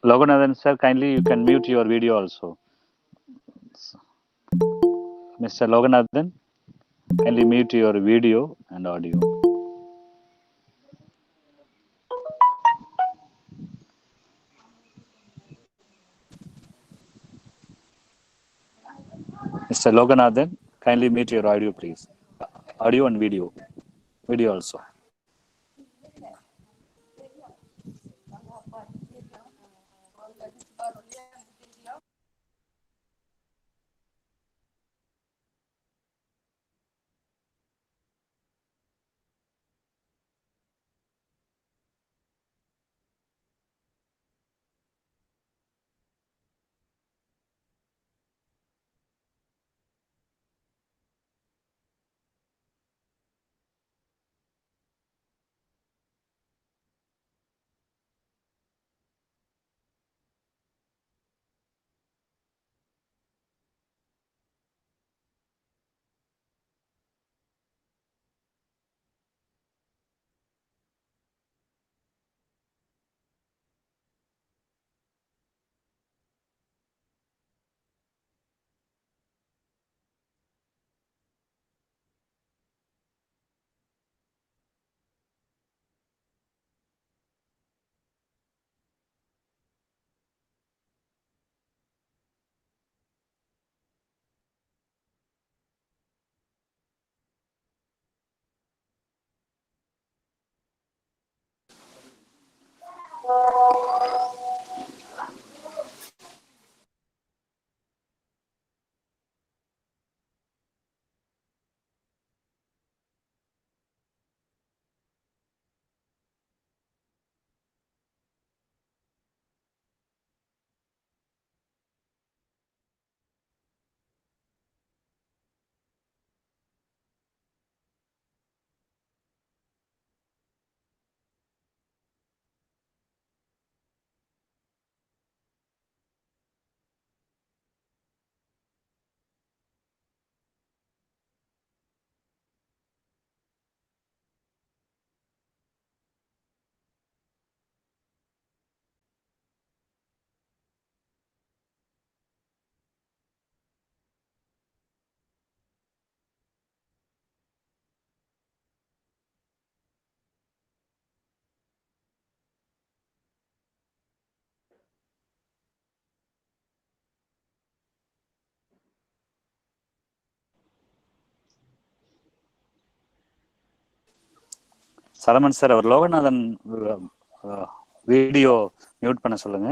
Loganathan sir, kindly you can mute your video also. Mr. Loganathan, kindly mute your video and audio. Mr. Loganathan, kindly mute your audio, please. Audio and video. Video also. Saravanan sir, அவர் Loganathan video mute பண்ண சொல்லுங்க.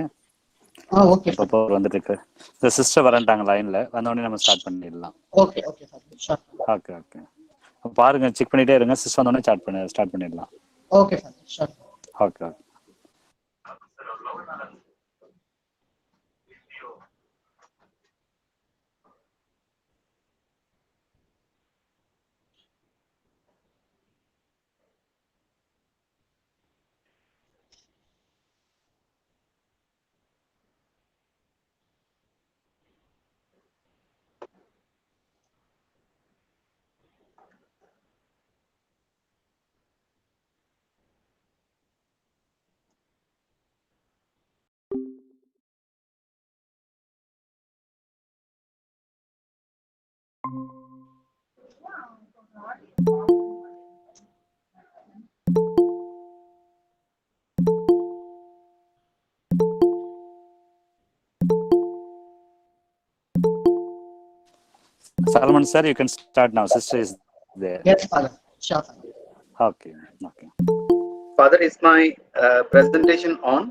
Okay இப்போ வந்துட்டு இருக்கு. இந்த sister வரண்டாங்க லைன்ல, வந்தோடனே நம்ம ஸ்டார்ட் பண்ணிடலாம். Okay okay sir. Okay okay. பாருங்க, செக் பண்ணிட்டே இருங்க. சிஸ்டர் வந்தோடனே ஸ்டார்ட் பண்ணிடலாம். Okay sir. Okay okay. Salman sir, you can start now. Sister is there. Yes, Father. Sure, Father. Okay. Father, is my presentation on?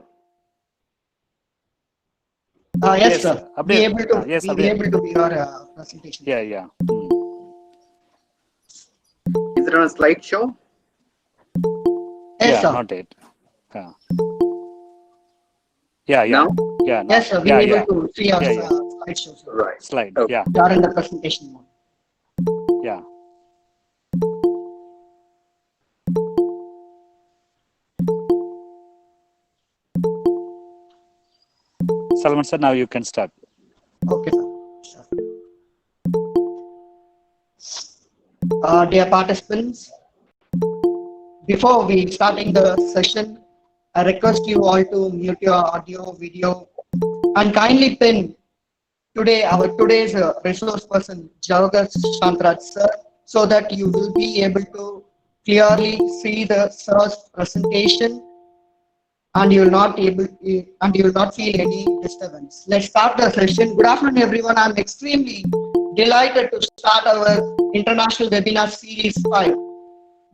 Yes, sir. Be able to view your presentation. Yeah. Is it on a slideshow? Yes, sir. Not yet. Yeah. Now? Yeah. Yes, sir. Be able to see our slideshow. Right. Slide. Okay. Yeah. You are in the presentation mode. Yeah. Salman sir, now you can start. Okay, sir. Sure. Dear participants, before we starting the session, I request you all to mute your audio, video, and kindly pin today's resource person, Javagat Shantraj sir, so that you will be able to clearly see the sir's presentation and you will not feel any disturbance. Let's start the session. Good afternoon, everyone. I'm extremely delighted to start our international webinar series 5.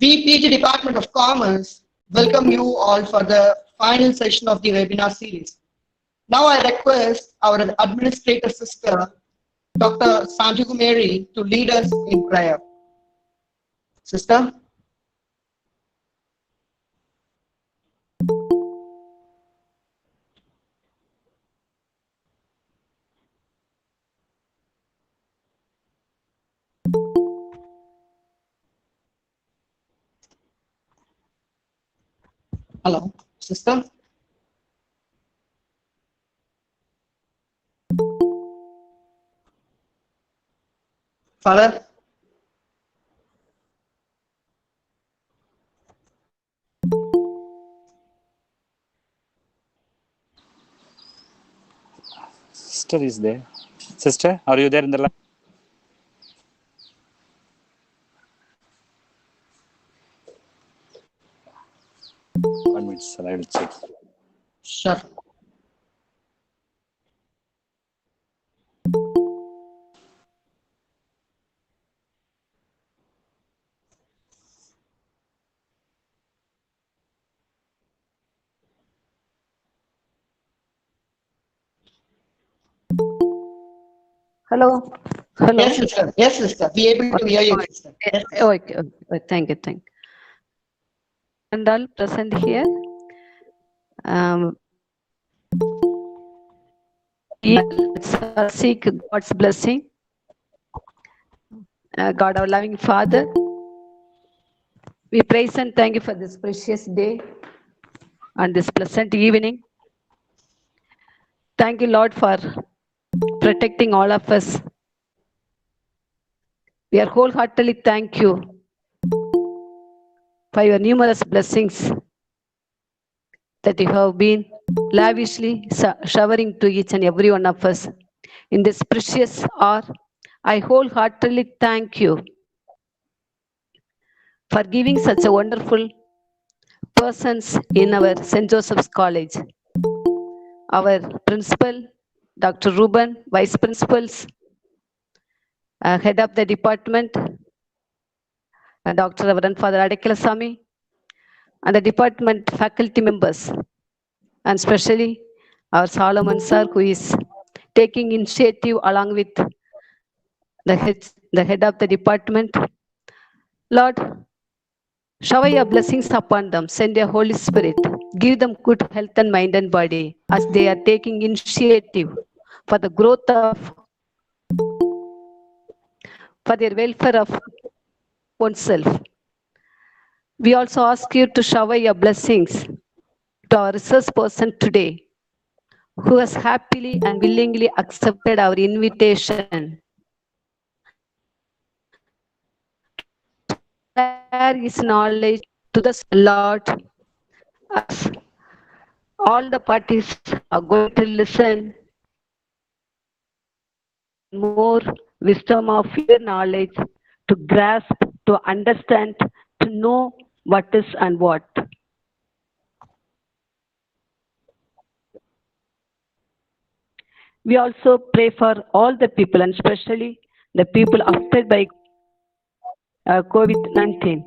We, PG Department of Commerce, welcome you all for the final session of the webinar series. Now I request our administrator sister, Dr. Sanjugu Mary, to lead us in prayer. Sister? Hello, sister? Father? Sister is there. Sister, are you there in the line? One minute, sir. I will check. Sure. Hello. Hello. Yes, sister. Yes, sister. Be able to hear you, sister. Yes, sister. Okay. Thank you. Thank you. And all present here. Let's seek God's blessing. God, our loving Father, we praise and thank you for this precious day and this pleasant evening. Thank you, Lord, for protecting all of us. We are wholeheartedly thank you for your numerous blessings that you have been lavishly showering to each and every one of us. In this precious hour, I wholeheartedly thank you for giving such a wonderful persons in our St. Joseph's College. Our principal, Dr. Ruben, vice principals, head of the department, Dr. Reverend Father Adekalasamy, and the department faculty members, and especially our Solomon sir, who is taking initiative along with the head of the department. Lord, shower your blessings upon them. Send your Holy Spirit. Give them good health and mind and body as they are taking initiative for the growth of, for their welfare of oneself. We also ask you to shower your blessings to our resource person today, who has happily and willingly accepted our invitation to share his knowledge to the Lord. As all the parties are going to listen, more wisdom of your knowledge to grasp, to understand, to know what is and what. We also pray for all the people, and especially the people affected by COVID-19.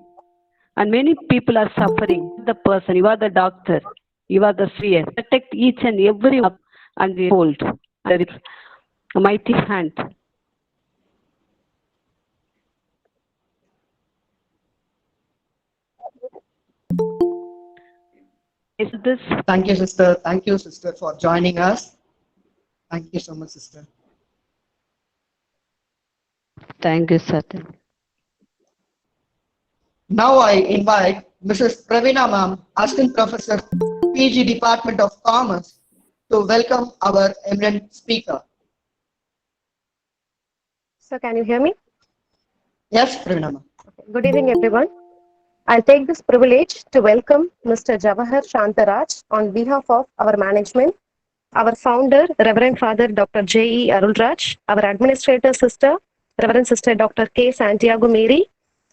And many people are suffering. The person, you are the doctor, you are the sphere. Protect each and every one and hold under a mighty hand. Is this? Thank you, sister. Thank you, sister, for joining us. Thank you so much, sister. Thank you, Satan. Now I invite Mrs. Pravina Ma'am, Assistant Professor, PG Department of Commerce, to welcome our eminent speaker. So can you hear me? Yes, Pravina Ma'am. Okay. Good evening, everyone. I'll take this privilege to welcome Mr. Jawahar Shantaraj on behalf of our management, our founder, Reverend Father Dr. J.E. Arulraj, our administrator sister, Reverend Sister Dr. K. Santiago Mary,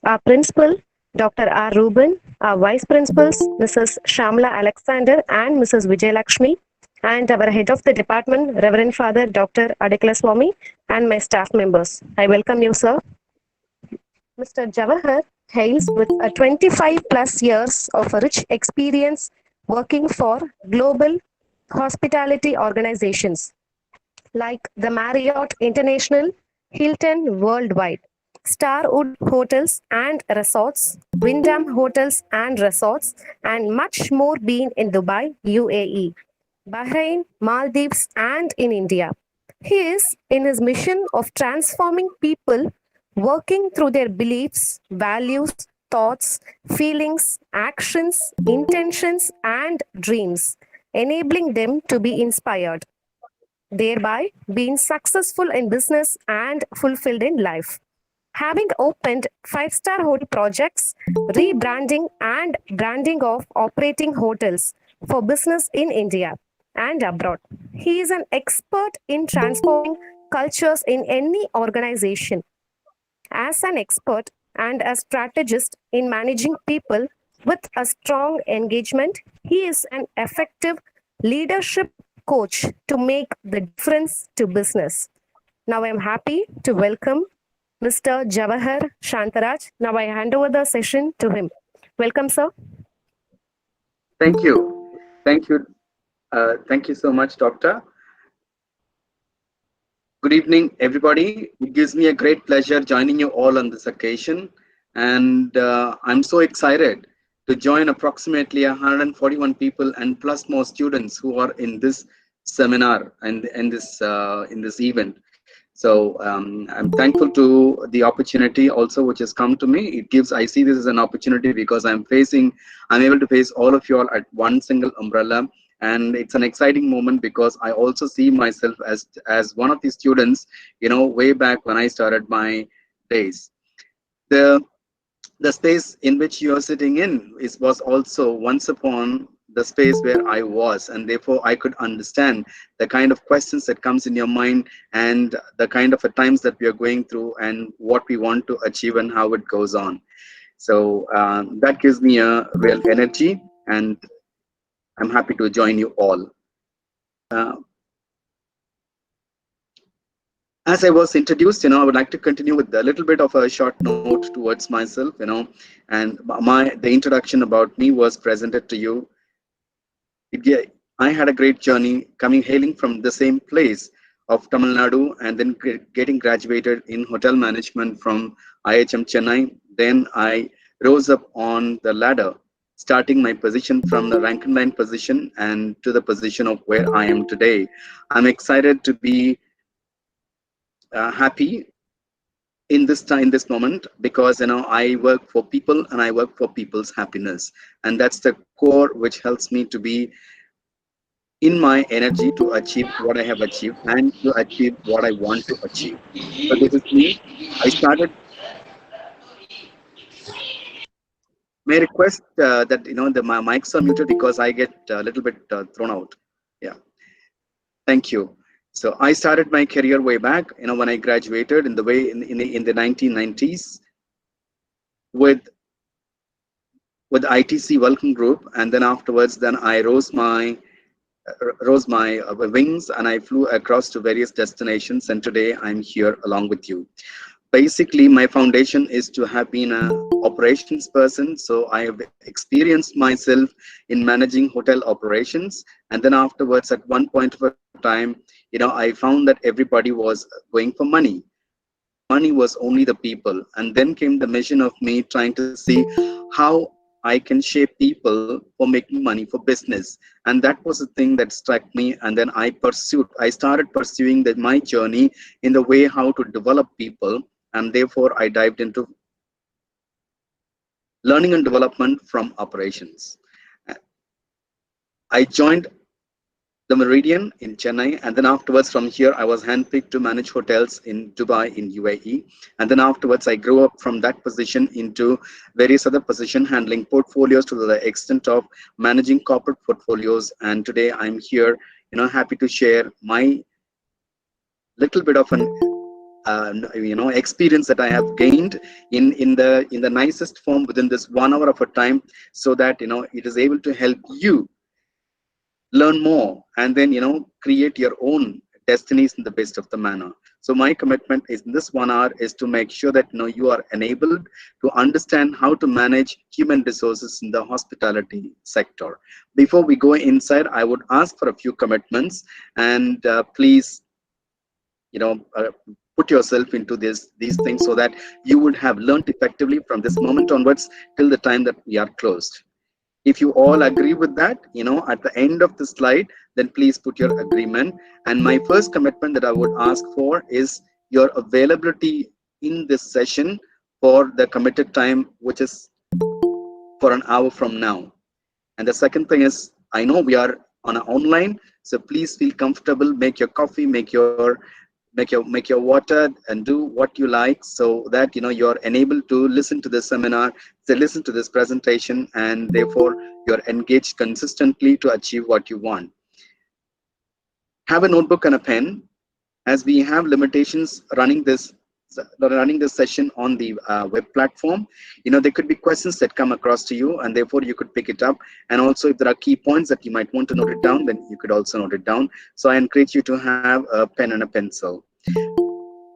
our principal, Dr. R. Ruben, our vice principals, Mrs. Shamla Alexander and Mrs. Vijayalakshmi, and our head of the department, Reverend Father Dr. Adikla Swami, and my staff members. I welcome you, sir. Mr. Jawahar hails with a 25 plus years of a rich experience working for global hospitality organizations like the Marriott International, Hilton Worldwide, Starwood Hotels and Resorts, Wyndham Hotels and Resorts, and much more being in Dubai, UAE, Bahrain, Maldives, and in India. He is in his mission of transforming people, working through their beliefs, values, thoughts, feelings, actions, intentions, and dreams, enabling them to be inspired, thereby being successful in business and fulfilled in life. Having opened five-star hotel projects, rebranding and branding of operating hotels for business in India and abroad. He is an expert in transforming cultures in any organization. As an expert and a strategist in managing people with a strong engagement, he is an effective leadership coach to make the difference to business. Now I am happy to welcome Mr. Jawahar Shantaraj. Now I hand over the session to him. Welcome, sir. Thank you. Thank you. Thank you so much, Doctor. Good evening, everybody. It gives me a great pleasure joining you all on this occasion. And I'm so excited to join approximately 141 people and plus more students who are in this seminar and in this event. So I'm thankful to the opportunity also which has come to me. I see this as an opportunity because I'm able to face all of you all at one single umbrella. And it's an exciting moment because I also see myself as one of the students, way back when I started my days. The space in which you are sitting in was also once upon the space where I was, and therefore I could understand the kind of questions that comes in your mind and the kind of times that we are going through and what we want to achieve and how it goes on. So that gives me a real energy, and I'm happy to join you all. As I was introduced, I would like to continue with a little bit of a short note towards myself, and the introduction about me was presented to you. I had a great journey hailing from the same place of Tamil Nadu, and then getting graduated in hotel management from IHM Chennai. Then I rose up on the ladder, starting my position from the rank and line position and to the position of where I am today. I'm excited to be happy in this moment because I work for people and I work for people's happiness, and that's the core which helps me to be in my energy to achieve what I have achieved and to achieve what I want to achieve. So this is me. I started. May I request that my mics are muted because I get a little bit thrown out. Yeah, thank you. So I started my career way back, when I graduated in the 1990s with ITC Welcome Group, and then afterwards, then I rose my wings and I flew across to various destinations, and today I'm here along with you. Basically, my foundation is to have been an operations person, so I have experienced myself in managing hotel operations, and then afterwards, at one point of time, I found that everybody was going for money. Money was only the people, and then came the mission of me trying to see how I can shape people for making money for business. And that was the thing that struck me, and then I started pursuing my journey in the way how to develop people, and therefore I dived into learning and development from operations. I joined the Meridian in Chennai, and then afterwards from here I was handpicked to manage hotels in Dubai in UAE, and then afterwards I grew up from that position into various other positions handling portfolios to the extent of managing corporate portfolios. And today I'm here, happy to share my little bit of an experience that I have gained in the nicest form within this 1 hour of a time, so that it is able to help you learn more and then create your own destinies in the best of the manner. So my commitment is in this 1 hour is to make sure that you are enabled to understand how to manage human resources in the hospitality sector. Before we go inside, I would ask for a few commitments, and please you know uh, put yourself into these things so that you would have learned effectively from this moment onwards till the time that we are closed. If you all agree with that, at the end of the slide, then please put your agreement. And my first commitment that I would ask for is your availability in this session for the committed time, which is for an hour from now. And the second thing is, I know we are on an online, so please feel comfortable. Make your coffee, make your water, and do what you like, so that you're enabled to listen to this seminar, to listen to this presentation, and therefore you're engaged consistently to achieve what you want. Have a notebook and a pen, as we have limitations running this session on the web platform. There could be questions that come across to you, and therefore you could pick it up. And also, if there are key points that you might want to note it down, then you could also note it down. So I encourage you to have a pen and a pencil.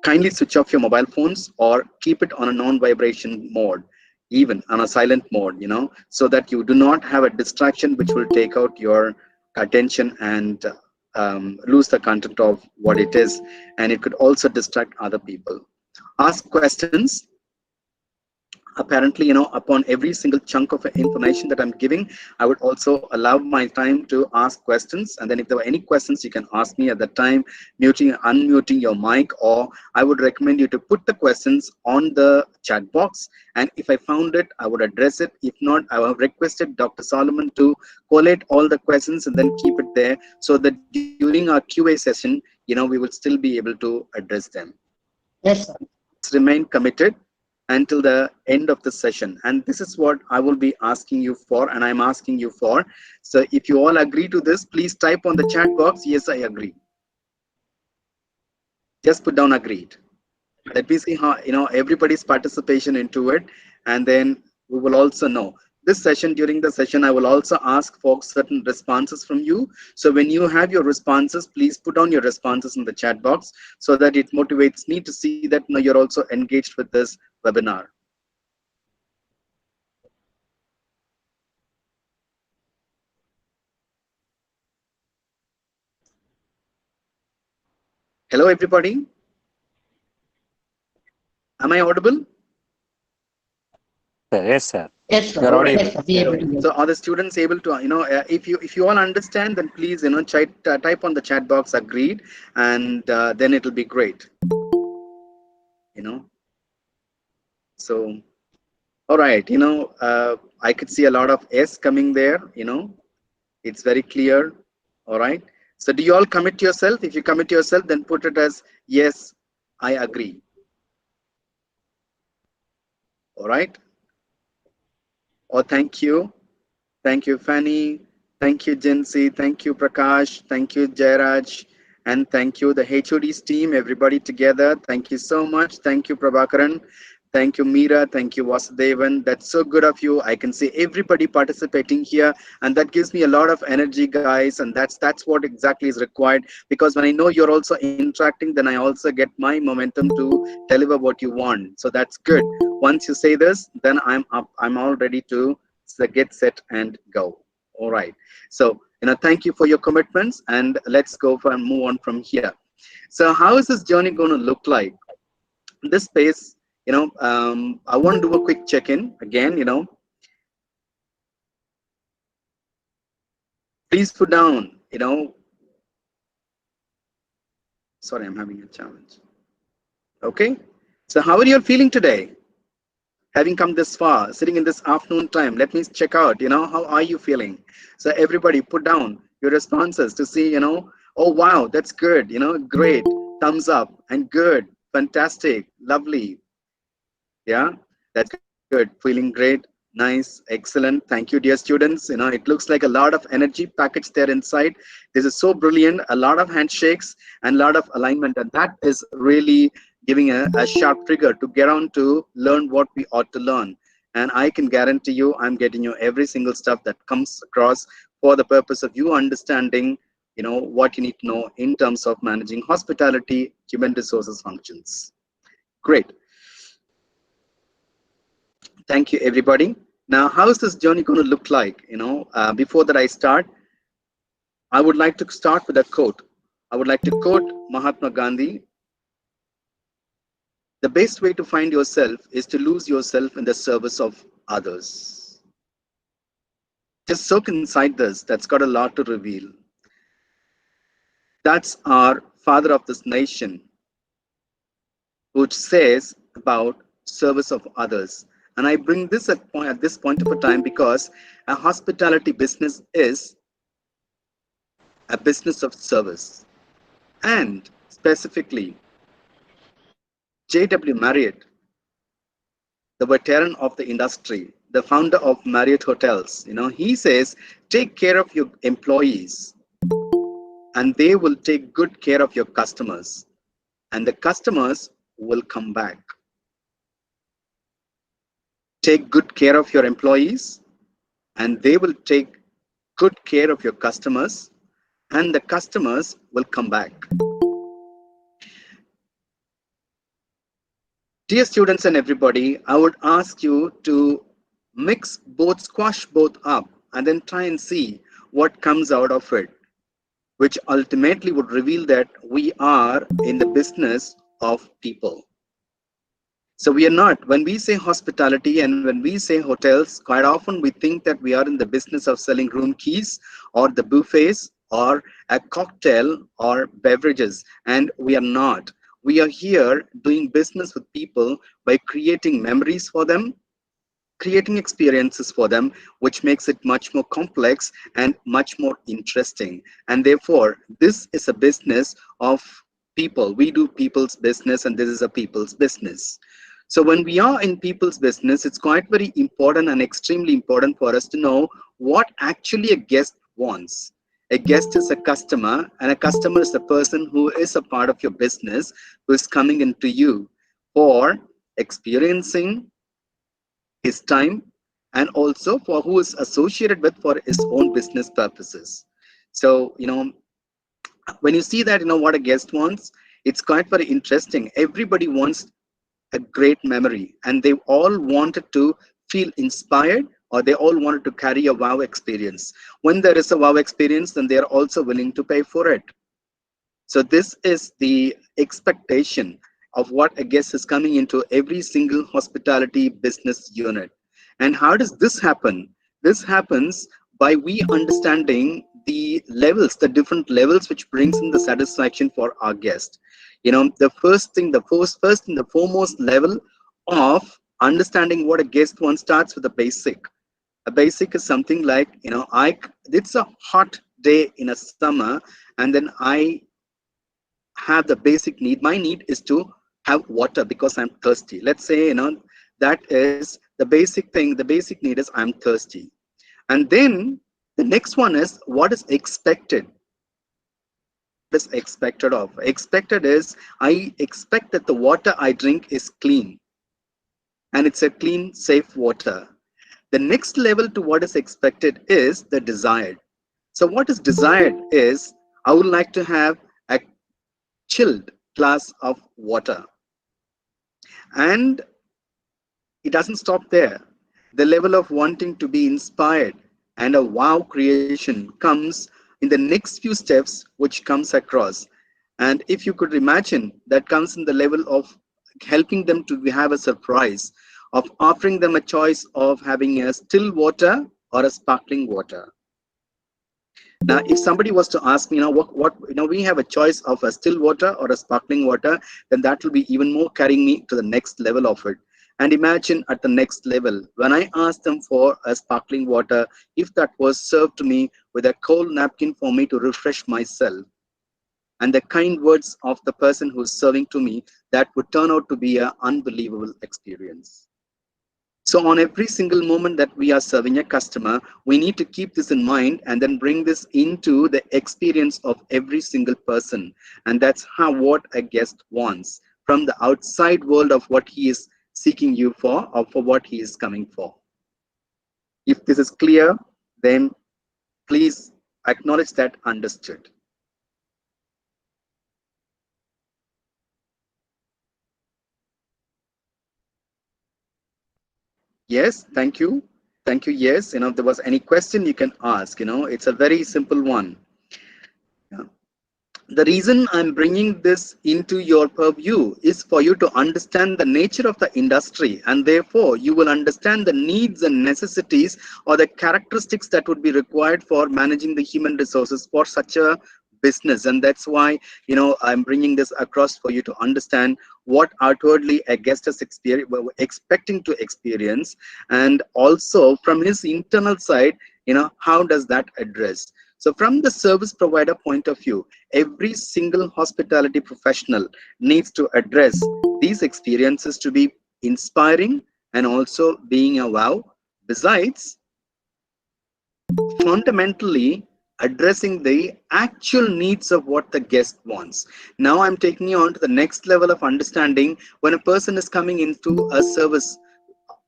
Kindly switch off your mobile phones or keep it on a non-vibration mode, even on a silent mode, so that you do not have a distraction which will take out your attention and lose the content of what it is, and it could also distract other people. Ask questions. Apparently, upon every single chunk of information that I'm giving, I would also allow my time to ask questions. And then if there were any questions, you can ask me at that time, unmuting your mic, or I would recommend you to put the questions on the chat box, and if I found it, I would address it. If not, I have requested Dr. Solomon to collate all the questions and then keep it there, so that during our QA session, we will still be able to address them. Yes, sir. Please remain committed until the end of the session, and this is what I will be asking you for, and I'm asking you for. So if you all agree to this, please type on the chat box, yes, I agree. Just put down agreed. Let me see how everybody's participation into it, and then we will also know this session. During the session, I will also ask for certain responses from you. So when you have your responses, please put down your responses in the chat box, so that it motivates me to see that you're also engaged with this webinar. Hello, everybody. Am I audible? Yes, sir. Yes, sir. You're All right. audible. Yes, sir. We able to hear. So are the students able to, if you all understand, then please, type on the chat box agreed, and then it'll be great. So, all right. I could see a lot of S coming there. It's very clear. All right. So do you all commit yourself? If you commit yourself, then put it as yes, I agree. All right. Or thank you. Thank you, Fanny. Thank you, Jinsi. Thank you, Prakash. Thank you, Jairaj. And thank you, the HOD's team, everybody together. Thank you so much. Thank you, Prabhakaran. Thank you, Meera. Thank you, Vasudevan. That's so good of you. I can see everybody participating here, and that gives me a lot of energy, guys. And that's what exactly is required, because when I know you're also interacting, then I also get my momentum to deliver what you want. So that's good. Once you say this, then I'm up. I'm all ready to get set and go. All right. So thank you for your commitments, and let's go for and move on from here. So how is this journey going to look like? This space, I want to do a quick check-in again. Please put down. Sorry, I'm having a challenge. Okay. So how are you all feeling today? Having come this far, sitting in this afternoon time, let me check out, how are you feeling? So everybody put down, your responses to see, oh wow, that's good, great, thumbs up, and good, fantastic, lovely. Yeah, that's good. Feeling great, nice, excellent. Thank you, dear students. It looks like a lot of energy packaged there inside. This is so brilliant. A lot of handshakes and a lot of alignment, and that is really giving a sharp trigger to get on to learn what we ought to learn. And I can guarantee you, I'm getting you every single stuff that comes across for the purpose of you understanding, what you need to know in terms of managing hospitality, human resources functions. Great. Thank you, everybody. Now, how is this journey going to look like? Before that I start, I would like to start with a quote. I would like to quote Mahatma Gandhi. The best way to find yourself is to lose yourself in the service of others. Just soak inside this. That's got a lot to reveal. That's our father of this nation, which says about service of others. And I bring this at this point of a time because a hospitality business is a business of service. And specifically, J.W. Marriott, the veteran of the industry, the founder of Marriott Hotels, he says, take care of your employees and they will take good care of your customers, and the customers will come back. Take good care of your employees and they will take good care of your customers, and the customers will come back. Dear students and everybody, I would ask you to squash both up, and then try and see what comes out of it, which ultimately would reveal that we are in the business of people. So we are not, when we say hospitality and when we say hotels, quite often we think that we are in the business of selling room keys or the buffets or a cocktail or beverages, and we are not. We are here doing business with people by creating memories for them, creating experiences for them, which makes it much more complex and much more interesting. And therefore, this is a business of people. We do people's business, and this is a people's business. So when we are in people's business, it's quite very important and extremely important for us to know what actually a guest wants. A guest is a customer, and a customer is the person who is a part of your business, who is coming into you for experiencing his time, and also for who is associated with for his own business purposes. So, when you see that, what a guest wants, it's quite very interesting. Everybody wants a great memory, and they all wanted to feel inspired, or they all wanted to carry a wow experience. When there is a wow experience, then they are also willing to pay for it. So this is the expectation of what a guest is coming into every single hospitality business unit. And how does this happen? This happens by we understanding the levels, the different levels which brings in the satisfaction for our guest. The first and the foremost level of understanding what a guest wants starts with a basic. A basic is something like, it's a hot day in a summer, and then I have the basic need. My need is to have water because I'm thirsty. Let's say, that is the basic thing. The basic need is I'm thirsty. And then the next one is what is expected. What is expected of? Expected is I expect that the water I drink is clean, and it's a clean, safe water. The next level to what is expected is the desired. So what is desired is I would like to have a chilled glass of water. And it doesn't stop there. The level of wanting to be inspired and a wow creation comes in the next few steps, which comes across. And if you could imagine, that comes in the level of helping them to have a surprise, of offering them a choice of having a still water or a sparkling water. Now, if somebody was to ask me, we have a choice of a still water or a sparkling water, then that will be even more carrying me to the next level of it. And imagine at the next level, when I asked them for a sparkling water, if that was served to me with a cold napkin for me to refresh myself, and the kind words of the person who's serving to me, that would turn out to be an unbelievable experience. So on every single moment that we are serving a customer, we need to keep this in mind and then bring this into the experience of every single person. And that's how what a guest wants from the outside world of what he is seeking you for or for what he is coming for. If this is clear, then please acknowledge that understood. Yes, thank you. Thank you. Yes, if there was any question you can ask, it's a very simple one. Yeah. The reason I'm bringing this into your purview is for you to understand the nature of the industry, and therefore you will understand the needs and necessities or the characteristics that would be required for managing the human resources for such a business. And that's why I'm bringing this across for you to understand what outwardly a guest is expecting to experience, and also from his internal side, how does that address. So from the service provider point of view, every single hospitality professional needs to address these experiences to be inspiring and also being a wow. Besides, fundamentally addressing the actual needs of what the guest wants. Now I'm taking you on to the next level of understanding. When a person is coming into a service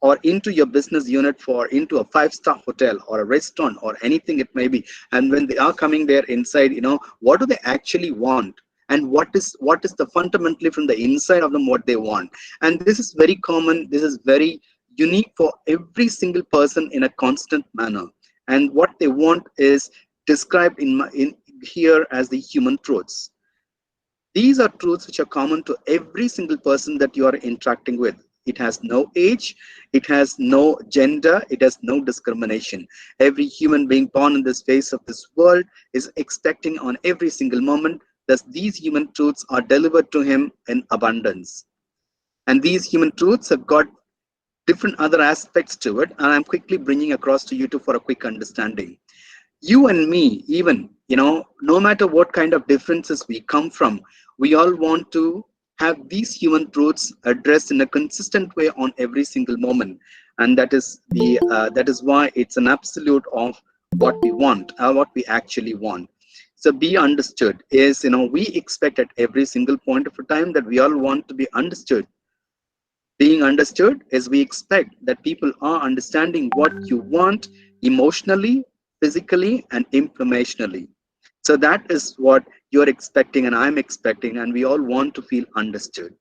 or into your business unit for into a five-star hotel or a restaurant or anything it may be, and when they are coming there inside, what do they actually want, and what is the fundamentally from the inside of them what they want. And this is very common, this is very unique for every single person in a constant manner. And what they want is described in here as the human truths. These are truths which are common to every single person that you are interacting with. It has no age, it has no gender, it has no discrimination. Every human being born in this face of this world is expecting on every single moment that these human truths are delivered to him in abundance. And these human truths have got different other aspects to it, and I'm quickly bringing across to you two for a quick understanding. You and me, even, no matter what kind of differences we come from, we all want to have these human truths addressed in a consistent way on every single moment. And that is why it's an absolute of what we want, what we actually want. So be understood is, we expect at every single point of a time that we all want to be understood. Being understood is we expect that people are understanding what you want emotionally, physically, and informationally. So that is what you're expecting and I'm expecting, and we all want to feel understood.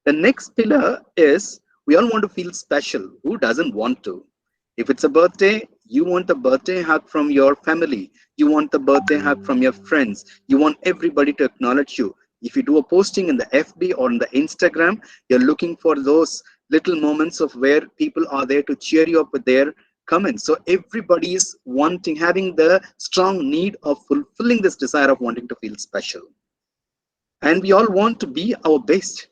The next pillar is we all want to feel special. Who doesn't want to? If it's a birthday, you want the birthday hug from your family. You want the birthday hug from your friends. You want everybody to acknowledge you. If you do a posting in the FB or in the Instagram, you're looking for those little moments of where people are there to cheer you up with their comments. So everybody is wanting, having the strong need of fulfilling this desire of wanting to feel special. And we all want to be our best.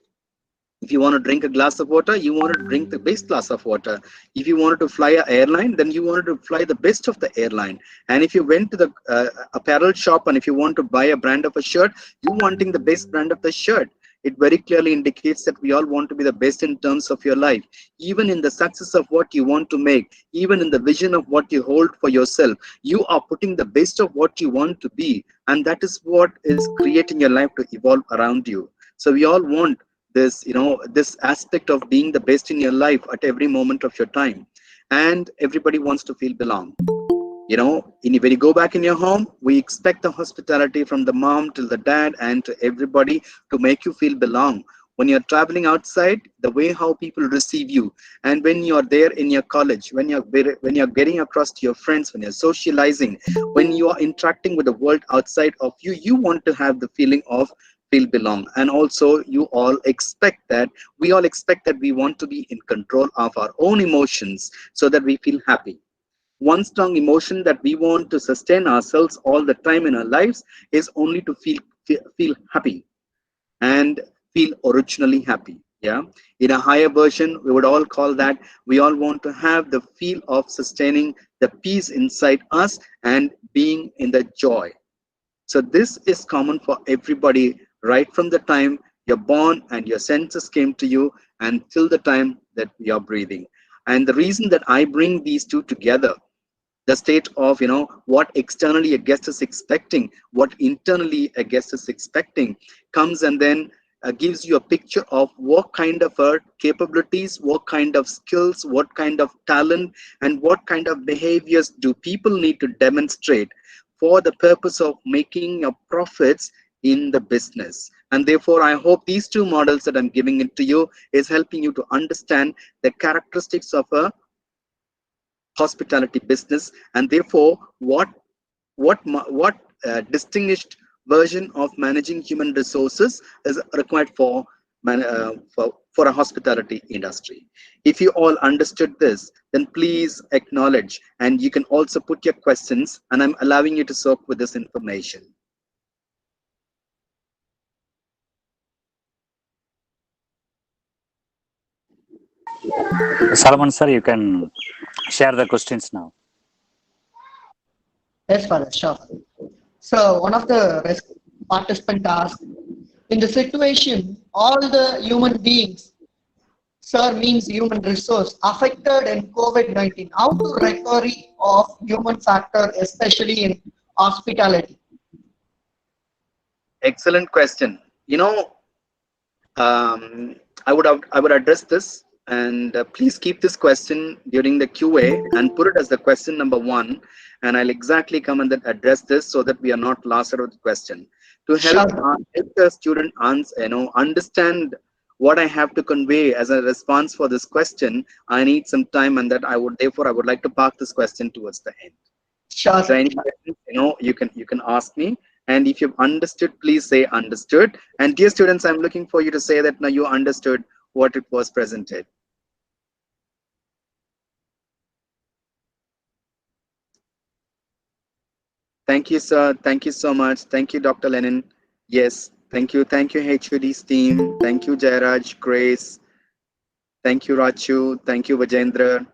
If you want to drink a glass of water, you want to drink the best glass of water. If you wanted to fly an airline, then you wanted to fly the best of the airline. And if you went to the apparel shop and if you want to buy a brand of a shirt, you wanting the best brand of the shirt. It very clearly indicates that we all want to be the best in terms of your life. Even in the success of what you want to make, even in the vision of what you hold for yourself, you are putting the best of what you want to be. And that is what is creating your life to evolve around you. So we all want this this aspect of being the best in your life at every moment of your time, and everybody wants to feel belong. When you go back in your home, we expect the hospitality from the mom till the dad and to everybody to make you feel belong. When you're traveling outside, the way how people receive you, and when you're there in your college, when you're getting across to your friends, when you're socializing, when you are interacting with the world outside of you, you want to have the feeling of feel belong. And also we all expect that we want to be in control of our own emotions so that we feel happy. One strong emotion that we want to sustain ourselves all the time in our lives is only to feel happy and feel originally happy. Yeah, in a higher version, we would all call that we all want to have the feel of sustaining the peace inside us and being in the joy. So this is common for everybody right from the time you're born and your senses came to you until the time that we are breathing. And the reason that I bring these two together, the state of what externally a guest is expecting, what internally a guest is expecting, comes and then gives you a picture of what kind of capabilities, what kind of skills, what kind of talent, and what kind of behaviors do people need to demonstrate for the purpose of making profits in the business. And therefore I hope these two models that I'm giving it to you is helping you to understand the characteristics of a hospitality business, and therefore what distinguished version of managing human resources is required for for a hospitality industry. If you all understood this, then please acknowledge, and you can also put your questions, and I'm allowing you to soak with this information. Solomon sir, you can share the questions now. Yes, Father, sure. So one of the participant asked, in the situation, all the human beings, sir means human resource, affected in COVID-19, how to recovery of human factor, especially in hospitality? Excellent question. um, I would address this, and please keep this question during the QA and put it as the question number one, and I'll exactly come and then address this so that we are not lost out of the question. To help Sure. help the student understand what I have to convey as a response for this question, I need some time, and that I would like to park this question towards the end. Sure, So sir. any questions, you can ask me. And if you've understood, please say understood. And dear students, I'm looking for you to say that now you understood what it was presented. Thank you, sir. Thank you so much. Thank you, Dr. Lenin. Yes, thank you. Thank you, HUD's team. Thank you, Jairaj, Grace. Thank you, Rachu. Thank you, Vajendra.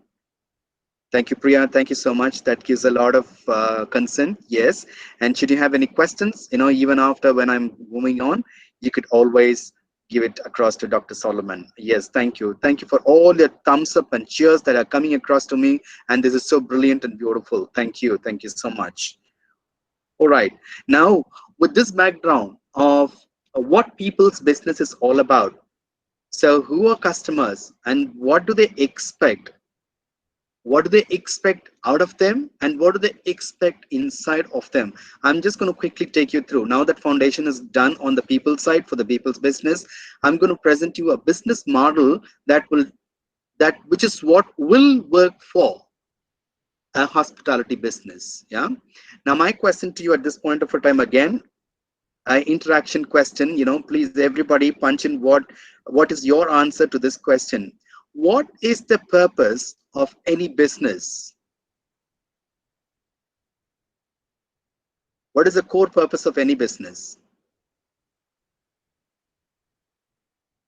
Thank you, Priya. Thank you so much. That gives a lot of consent. Yes. And should you have any questions, even after when I'm moving on, you could always give it across to Dr. Solomon. Yes. Thank you. Thank you for all the thumbs up and cheers that are coming across to me. And this is so brilliant and beautiful. Thank you. Thank you so much. All right. Now, with this background of what people's business is all about. So who are customers and what do they expect? What do they expect out of them, and what do they expect inside of them? I'm just going to quickly take you through. Now that foundation is done on the people side for the people's business, I'm going to present you a business model which is what will work for a hospitality business. Yeah. Now my question to you at this point of time, again, interaction question, please everybody punch in what is your answer to this question. What is the purpose of any business? What is the core purpose of any business?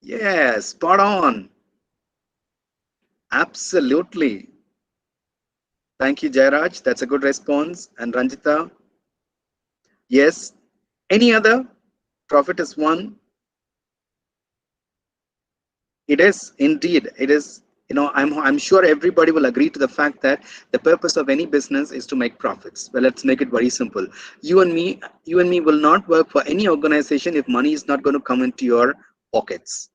Yes, spot on. Absolutely. Thank you, Jairaj. That's a good response. And Ranjita, yes. Any other? Profit is one. It is indeed. It is. I'm sure everybody will agree to the fact that the purpose of any business is to make profits. Well, let's make it very simple. You and me will not work for any organization if money is not going to come into your pockets.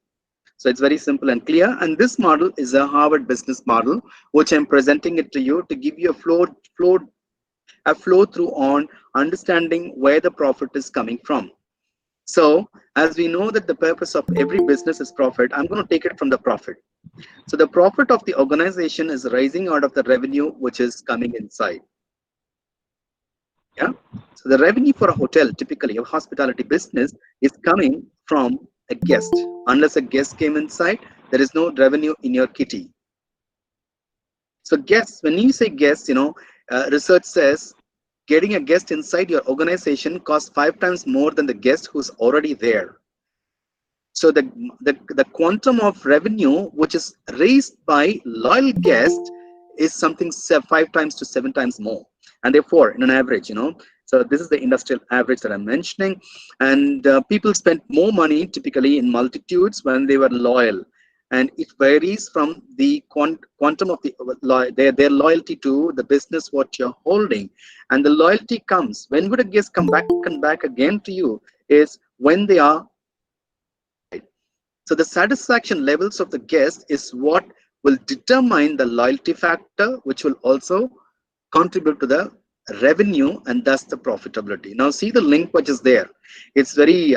So it's very simple and clear. And this model is a Harvard business model, which I'm presenting it to you to give you a flow through on understanding where the profit is coming from. So as we know that the purpose of every business is profit, I'm going to take it from the profit. So the profit of the organization is rising out of the revenue which is coming inside. Yeah. So the revenue for a hotel, typically a hospitality business, is coming from a guest. Unless a guest came inside, there is no revenue in your kitty. So guests, when you say guests, research says getting a guest inside your organization costs 5 times more than the guest who's already there. So the quantum of revenue which is raised by loyal guests is something 5 times to 7 times more, and therefore in an average, so this is the industrial average that I'm mentioning. And people spend more money typically in multitudes when they were loyal, and it varies from the quantum of their loyalty to the business what you're holding. And the loyalty comes, when would a guest come back and back again to you, is when they are. So the satisfaction levels of the guest is what will determine the loyalty factor, which will also contribute to the revenue and thus the profitability. Now see the link which is there. It's very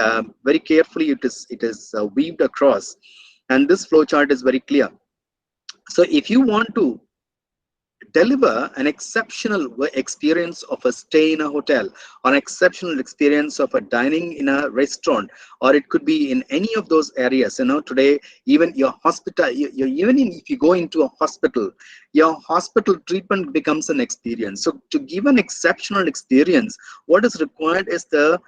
carefully it is weaved across, and this flow chart is very clear. So if you want to deliver an exceptional experience of a stay in a hotel, or an exceptional experience of a dining in a restaurant, or it could be in any of those areas, today even your hospital, if you go into a hospital, your hospital treatment becomes an experience. So to give an exceptional experience, what is required is the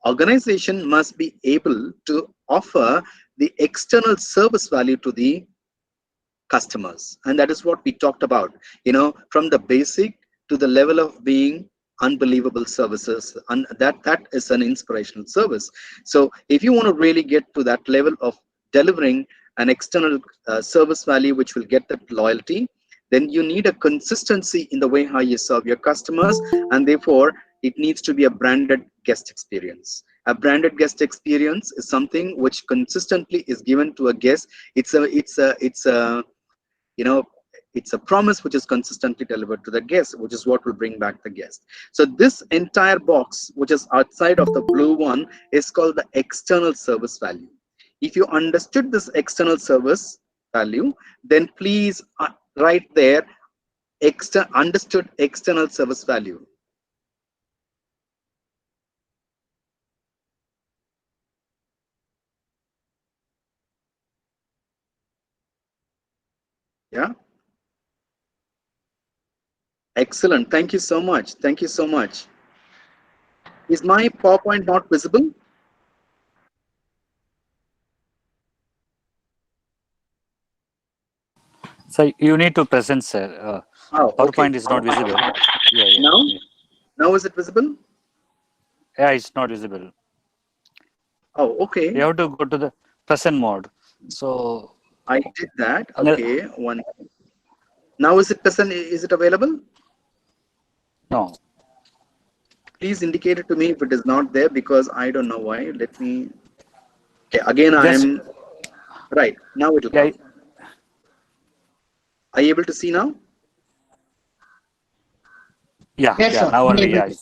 organization must be able to offer the external service value to the customers. And that is what we talked about, from the basic to the level of being unbelievable services, and that is an inspirational service. So if you want to really get to that level of delivering an external service value which will get that loyalty, then you need a consistency in the way how you serve your customers, and therefore it needs to be a branded guest experience. A branded guest experience is something which consistently is given to a guest. It's a promise which is consistently delivered to the guest, which is what will bring back the guest. So this entire box, which is outside of the blue one, is called the external service value. If you understood this external service value, then please write there understood external service value. Yeah. Excellent. Thank you so much. Thank you so much. Is my PowerPoint not visible? So you need to present, sir. Okay. PowerPoint is not visible. Yeah. Now is it visible? Yeah, it's not visible. Oh, okay. You have to go to the present mode. So I did that. Okay. One. Now is it present? Is it available? no. Please indicate it to me if it is not there, because I don't know why. Let me. Okay. Again, Just I'm right. Now it will yeah, come. Are you able to see now? Yes, sir. Now only, Able to.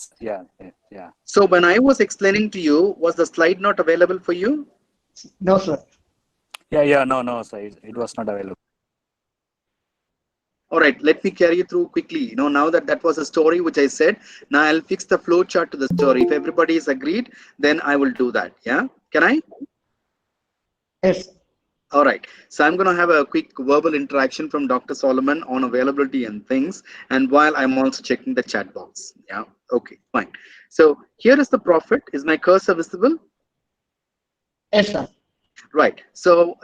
yeah. So when I was explaining to you, was the slide not available for you? No, sir. No, sir, it was not available. All right, let me carry you through quickly. Now that was a story which I said. Now I'll fix the flow chart to the story. If everybody is agreed, then I will do that. Yeah, can I? Yes. All right, so I'm going to have a quick verbal interaction from Dr. Solomon on availability and things, and while I'm also checking the chat box. Yeah, okay, fine. So here is the profit. Is my cursor visible? Yes, sir. Right. So,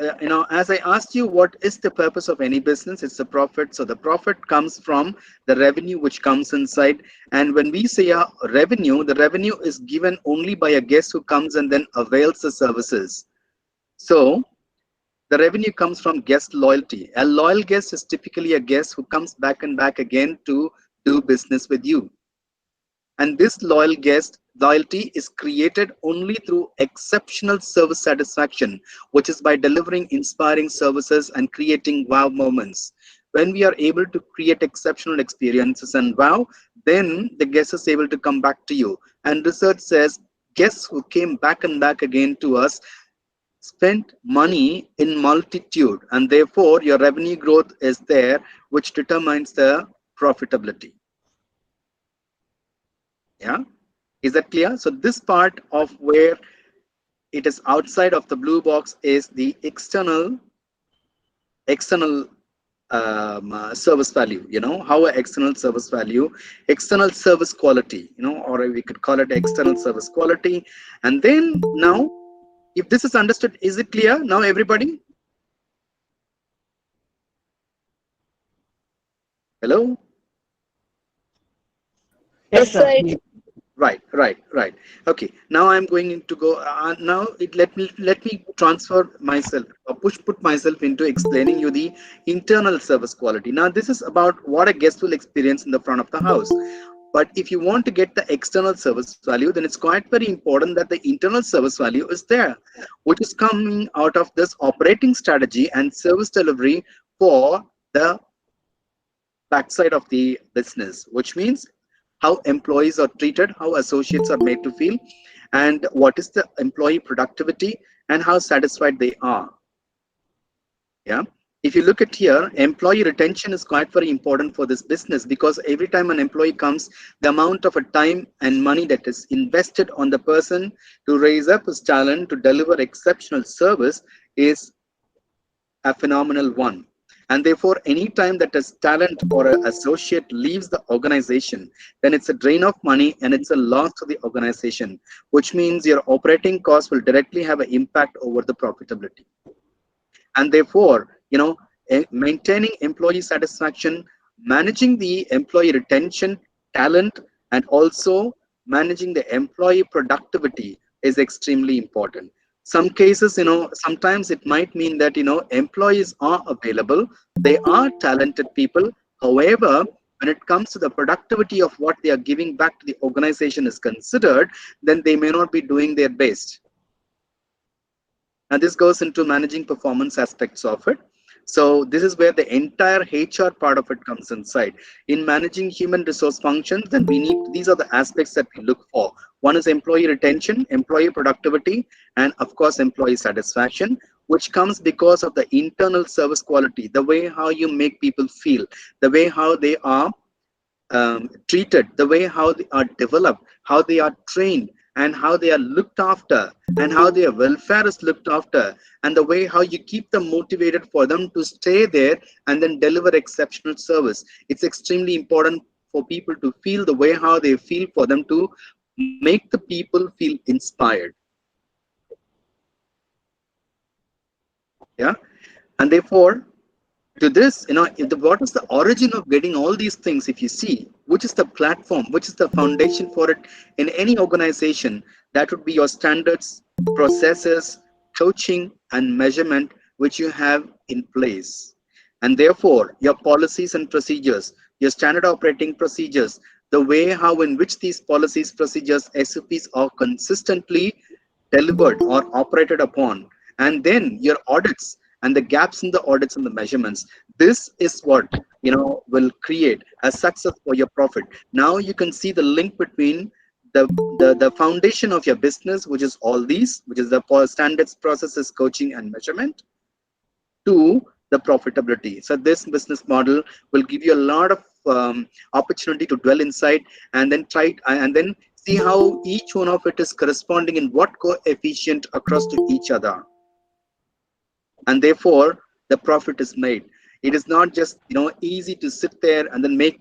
as I asked you, what is the purpose of any business? It's the profit. So the profit comes from the revenue which comes inside. And when we say a revenue, the revenue is given only by a guest who comes and then avails the services. So the revenue comes from guest loyalty. A loyal guest is typically a guest who comes back and back again to do business with you. And this loyalty is created only through exceptional service satisfaction, which is by delivering inspiring services and creating wow moments. When we are able to create exceptional experiences and wow, then the guest is able to come back to you. And research says guests who came back and back again to us spent money in multitude, and therefore your revenue growth is there, which determines the profitability. Yeah. Is that clear? So this part of where it is outside of the blue box is the external service value. How a external service value, external service quality, or we could call it external service quality. And then now If this is understood, is it clear now, everybody? Hello? Yes, Yes, sir. sir. Right. Okay. Now I'm going to go. Now let me transfer myself, or put myself into explaining you the internal service quality. Now this is about what a guest will experience in the front of the house. But if you want to get the external service value, then it's quite very important that the internal service value is there, which is coming out of this operating strategy and service delivery for the backside of the business, which means how employees are treated, how associates are made to feel, and what is the employee productivity and how satisfied they are. Yeah. If you look at here, employee retention is quite very important for this business, because every time an employee comes, the amount of a time and money that is invested on the person to raise up his talent to deliver exceptional service is a phenomenal one. And therefore, any time that a talent or an associate leaves the organization, then it's a drain of money and it's a loss to the organization, which means your operating costs will directly have an impact over the profitability. And therefore, maintaining employee satisfaction, managing the employee retention, talent, and also managing the employee productivity is extremely important. Some cases, sometimes it might mean that employees are available, they are talented people. However, when it comes to the productivity of what they are giving back to the organization is considered, then they may not be doing their best. Now this goes into managing performance aspects of it. So this is where the entire HR part of it comes inside. In managing human resource functions, then these are the aspects that we look for. One is employee retention, employee productivity, and of course, employee satisfaction, which comes because of the internal service quality, the way how you make people feel, the way how they are treated, the way how they are developed, how they are trained, and how they are looked after, and how their welfare is looked after, and the way how you keep them motivated for them to stay there and then deliver exceptional service. It's extremely important for people to feel the way how they feel, for them to make the people feel inspired. Yeah. And therefore, to this, what is the origin of getting all these things? If you see, which is the platform, which is the foundation for it in any organization, that would be your standards, processes, coaching, and measurement, which you have in place. And therefore, your policies and procedures, your standard operating procedures, the way how in which these policies, procedures, SOPs are consistently delivered or operated upon, and then your audits and the gaps in the audits and the measurements. This is what will create a success for your profit. Now you can see the link between the foundation of your business, which is all these, which is the standards, processes, coaching, and measurement, to the profitability. So this business model will give you a lot of opportunity to dwell inside, and then and then see how each one of it is corresponding in what coefficient across to each other, and therefore the profit is made. It is not just easy to sit there and then make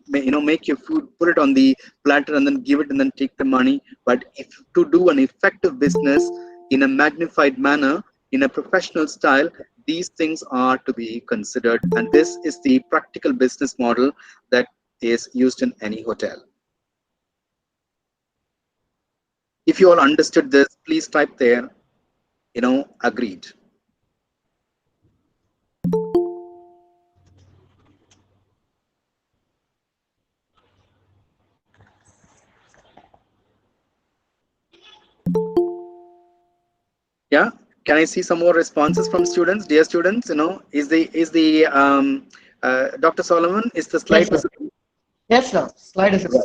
your food, put it on the platter, and then give it and then take the money. But if to do an effective business in a magnified manner, in a professional style, these things are to be considered, and this is the practical business model that is used in any hotel. If you all understood this, please type there agreed. Yeah, can I see some more responses from students? Dear students, Dr. Solomon, is the Yes, slide sir. visible? Yes, sir. Slide is Right.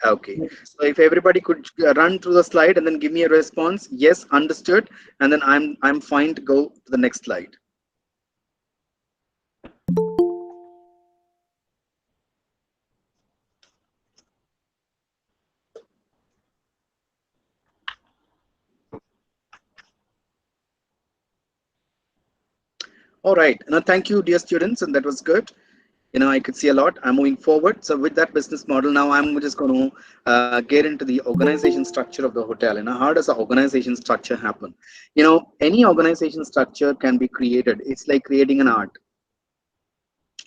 Okay, so if everybody could run through the slide and then give me a response, yes, understood, and then I'm fine to go to the next slide. All right, now thank you, dear students, and that was good. I could see a lot. I'm moving forward. So with that business model, now I'm just going to get into the organization structure of the hotel. How does the organization structure happen? Any organization structure can be created. It's like creating an art.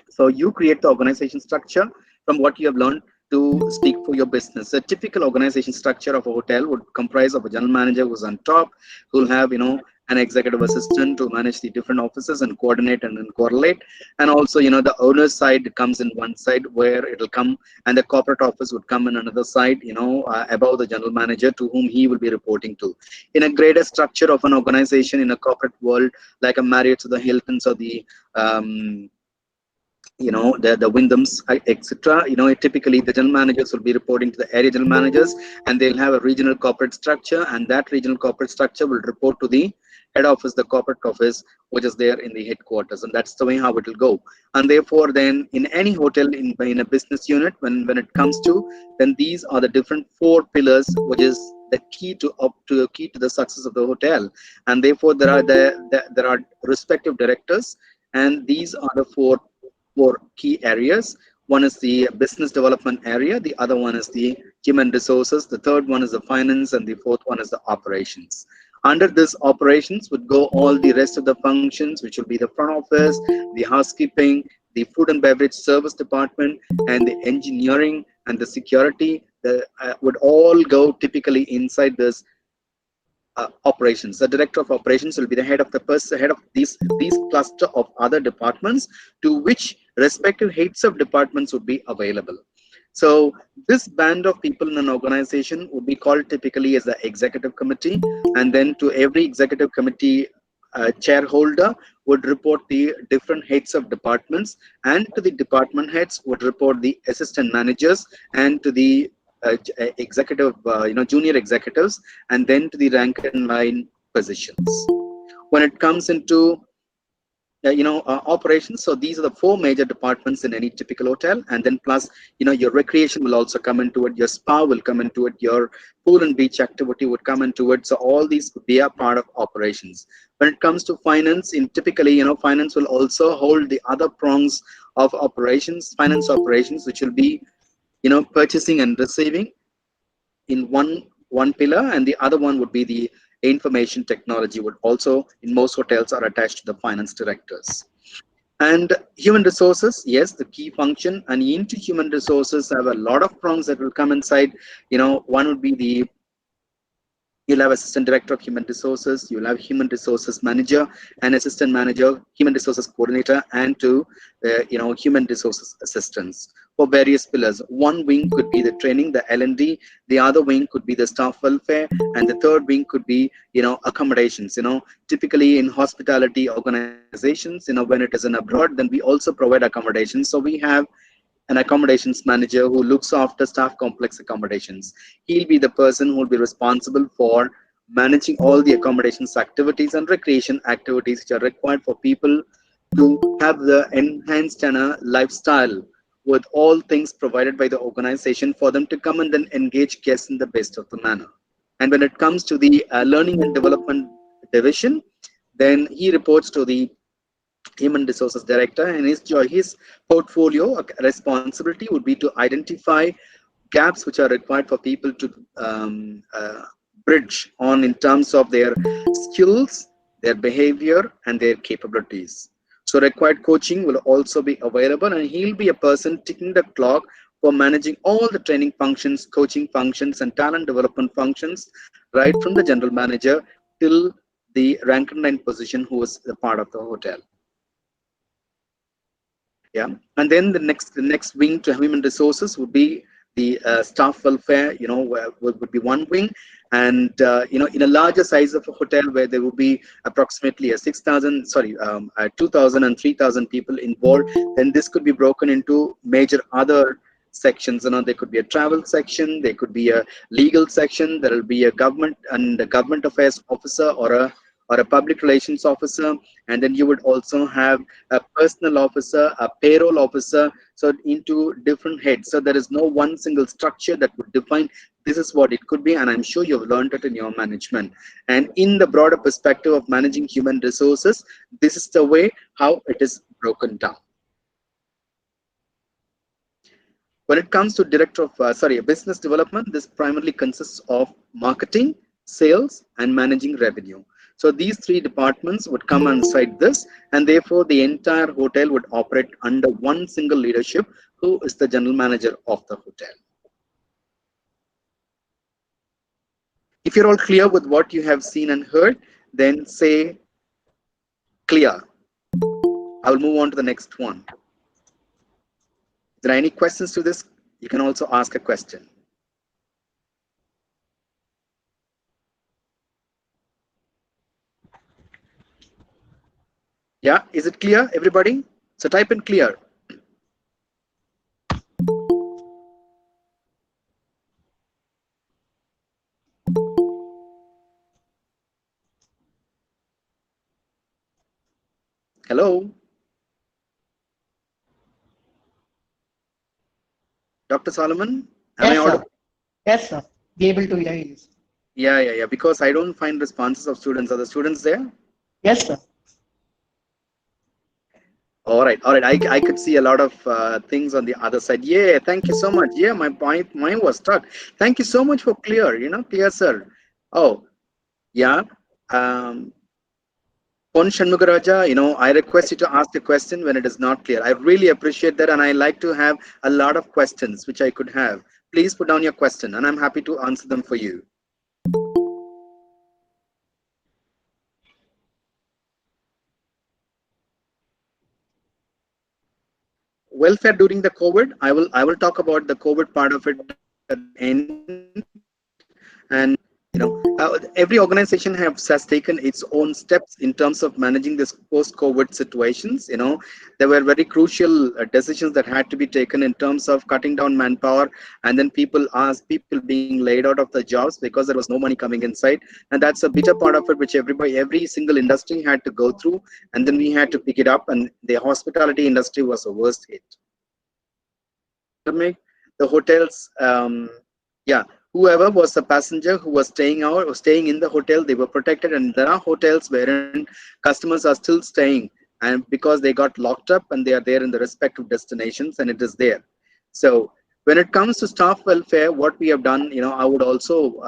So you create the organization structure from what you have learned to speak for your business. A typical organization structure of a hotel would comprise of a general manager who's on top, who'll have, an executive assistant to manage the different offices and coordinate and then correlate. And also, the owner's side comes in one side where it'll come, and the corporate office would come in another side, above the general manager to whom he will be reporting to. In a greater structure of an organization in a corporate world, like a Marriott or the Hiltons or the the Wyndhams, etc. Typically the general managers will be reporting to the area general managers, and they'll have a regional corporate structure, and that regional corporate structure will report to the head office, the corporate office, which is there in the headquarters, and that's the way how it will go. And therefore, then in any hotel, in a business unit, when it comes to, then these are the different four pillars, which is the key to the success of the hotel. And therefore there are respective directors, and these are the four key areas. One is the business development area, the other one is the human resources, the third one is the finance, and the fourth one is the operations. Under this operations would go all the rest of the functions, which will be the front office, the housekeeping, the food and beverage service department, and the engineering and the security. Would all go typically inside this operations. The director of operations will be the head of these cluster of other departments, to which respective heads of departments would be available. So this band of people in an organization would be called typically as the executive committee, and then to every executive committee chairholder would report the different heads of departments, and to the department heads would report the assistant managers, and to the junior executives, and then to the rank and line positions. When it comes into operations, so these are the four major departments in any typical hotel, and then plus your recreation will also come into it, your spa will come into it, your pool and beach activity would come into it. So all these would be a part of operations. When it comes to finance, in typically finance will also hold the other prongs of operations, finance operations, which will be purchasing and receiving in one pillar, and the other one would be the information technology, would also in most hotels are attached to the finance directors. And human resources, yes, the key function. And into human resources have a lot of prongs that will come inside. One would be you'll have assistant director of human resources, you'll have human resources manager and assistant manager, human resources coordinator, and two human resources assistants for various pillars. One wing could be the training, the L&D, the other wing could be the staff welfare, and the third wing could be accommodations. Typically in hospitality organizations, when it is in abroad, then we also provide accommodations. So we have an accommodations manager who looks after staff complex accommodations. He'll be the person who will be responsible for managing all the accommodations activities and recreation activities which are required for people to have the enhanced lifestyle, with all things provided by the organization for them to come and then engage guests in the best of the manner. And when it comes to the learning and development division, then he reports to the human resources director, and his portfolio responsibility would be to identify gaps which are required for people to bridge on in terms of their skills, their behavior, and their capabilities. So required coaching will also be available, and he'll be a person ticking the clock for managing all the training functions, coaching functions, and talent development functions, right from the general manager till the rank and line position who is a part of the hotel. Yeah. And then the next wing to human resources would be the staff welfare, would be one wing. And in a larger size of a hotel where there would be approximately a 2,000 and 3,000 people involved, then this could be broken into major other sections. There could be a travel section, there could be a legal section, there will be a government and a government affairs officer, or a public relations officer, and then you would also have a personal officer, a payroll officer, so into different heads. So there is no one single structure that would define this is what it could be, and I'm sure you've learned it in your management. And in the broader perspective of managing human resources, this is the way how it is broken down. When it comes to business development, this primarily consists of marketing, sales, and managing revenue. So these three departments would come inside this, and therefore the entire hotel would operate under one single leadership, who is the general manager of the hotel. If you're all clear with what you have seen and heard, then say clear. I will move on to the next one. If there are any questions to this, you can also ask a question. Yeah, is it clear, everybody? So type in clear. Hello? Dr. Solomon, am I Yes, sir. audible? Yes, sir. Be able to hear you. Yeah, because I don't find responses of students. Are the students there? Yes, sir. All right. I could see a lot of things on the other side. Yeah, thank you so much. Yeah, my point, mine was stuck. Thank you so much for clear, clear, sir. Oh, yeah. Pon Shanmugaraja, I request you to ask a question when it is not clear. I really appreciate that, and I like to have a lot of questions which I could have. Please put down your question, and I'm happy to answer them for you. Welfare during the COVID. I will talk about the COVID part of it at the end, and every organization has taken its own steps in terms of managing this post-COVID situations. There were very crucial decisions that had to be taken in terms of cutting down manpower, and then people being laid out of the jobs because there was no money coming inside, and that's a bitter part of it which every single industry had to go through, and then we had to pick it up, and the hospitality industry was the worst hit. The hotels, yeah, whoever was the passenger who was staying out or staying in the hotel, they were protected, and there are hotels wherein customers are still staying, and because they got locked up and they are there in the respective destinations, and it is there. So when it comes to staff welfare, what we have done, I would also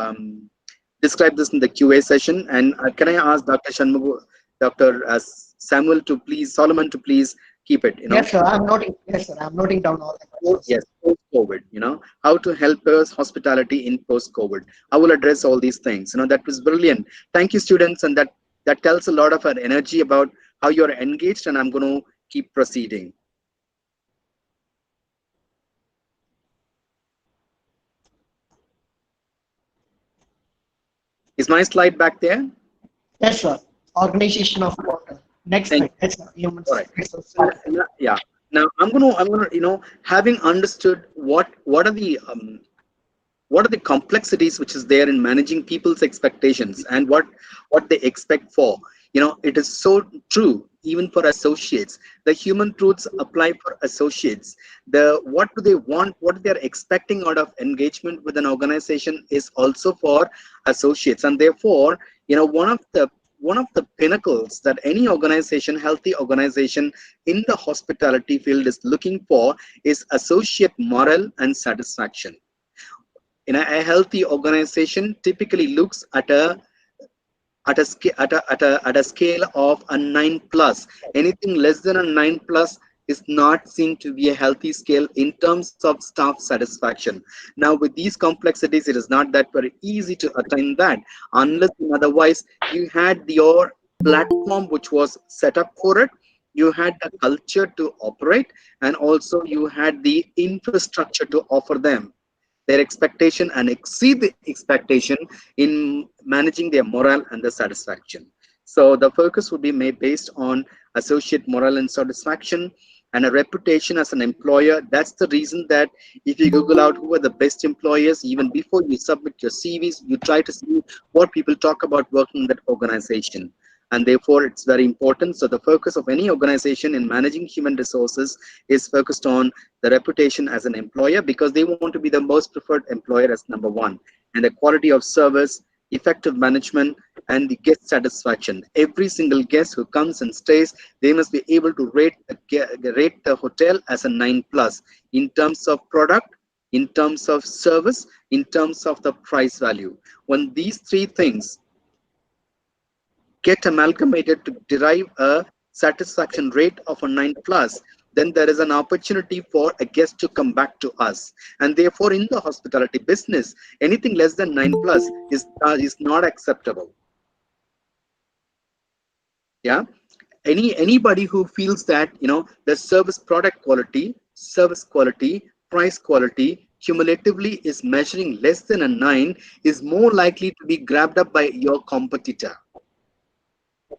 describe this in the QA session. And can I ask Dr. Shanmugu, Dr. Samuel to please, Solomon to please keep it, Yes, sir. I'm noting. Yes, sir. I'm noting down all the questions. Yes, post-COVID, how to help us hospitality in post-COVID. I will address all these things. That was brilliant. Thank you, students, and that tells a lot of our energy about how you're engaged, and I'm going to keep proceeding. Is my slide back there? Yes, sir. Organization of water. Next slide. Yes, sir. Human resources. Yeah. Now I'm gonna, having understood what are the complexities which is there in managing people's expectations and what they expect for. It is so true even for associates. The human truths apply for associates. What do they want, what they're expecting out of engagement with an organization is also for associates. And therefore, one of the pinnacles that any organization, healthy organization in the hospitality field is looking for is associate morale and satisfaction. A healthy organization typically looks at a scale of a 9 plus. Anything less than a 9 plus is not seen to be a healthy scale in terms of staff satisfaction. Now, with these complexities, it is not that very easy to attain that, unless otherwise you had your platform which was set up for it, you had the culture to operate, and also you had the infrastructure to offer them their expectation and exceed the expectation in managing their morale and the satisfaction. So the focus would be made based on associate morale and satisfaction and a reputation as an employer. That's the reason that if you Google out who are the best employers, even before you submit your CVs, you try to see what people talk about working in that organization. And therefore, it's very important. So the focus of any organization in managing human resources is focused on the reputation as an employer, because they want to be the most preferred employer as number one. And the quality of service, effective management, and the guest satisfaction. Every single guest who comes and stays, they must be able to rate the hotel as a 9 plus in terms of product, in terms of service, in terms of the price value. When these three things get amalgamated to derive a satisfaction rate of a 9 plus, then there is an opportunity for a guest to come back to us. And therefore, in the hospitality business, anything less than 9 plus is not acceptable. Yeah. Anybody who feels that, you know, the service quality, price quality cumulatively is measuring less than a 9 is more likely to be grabbed up by your competitor.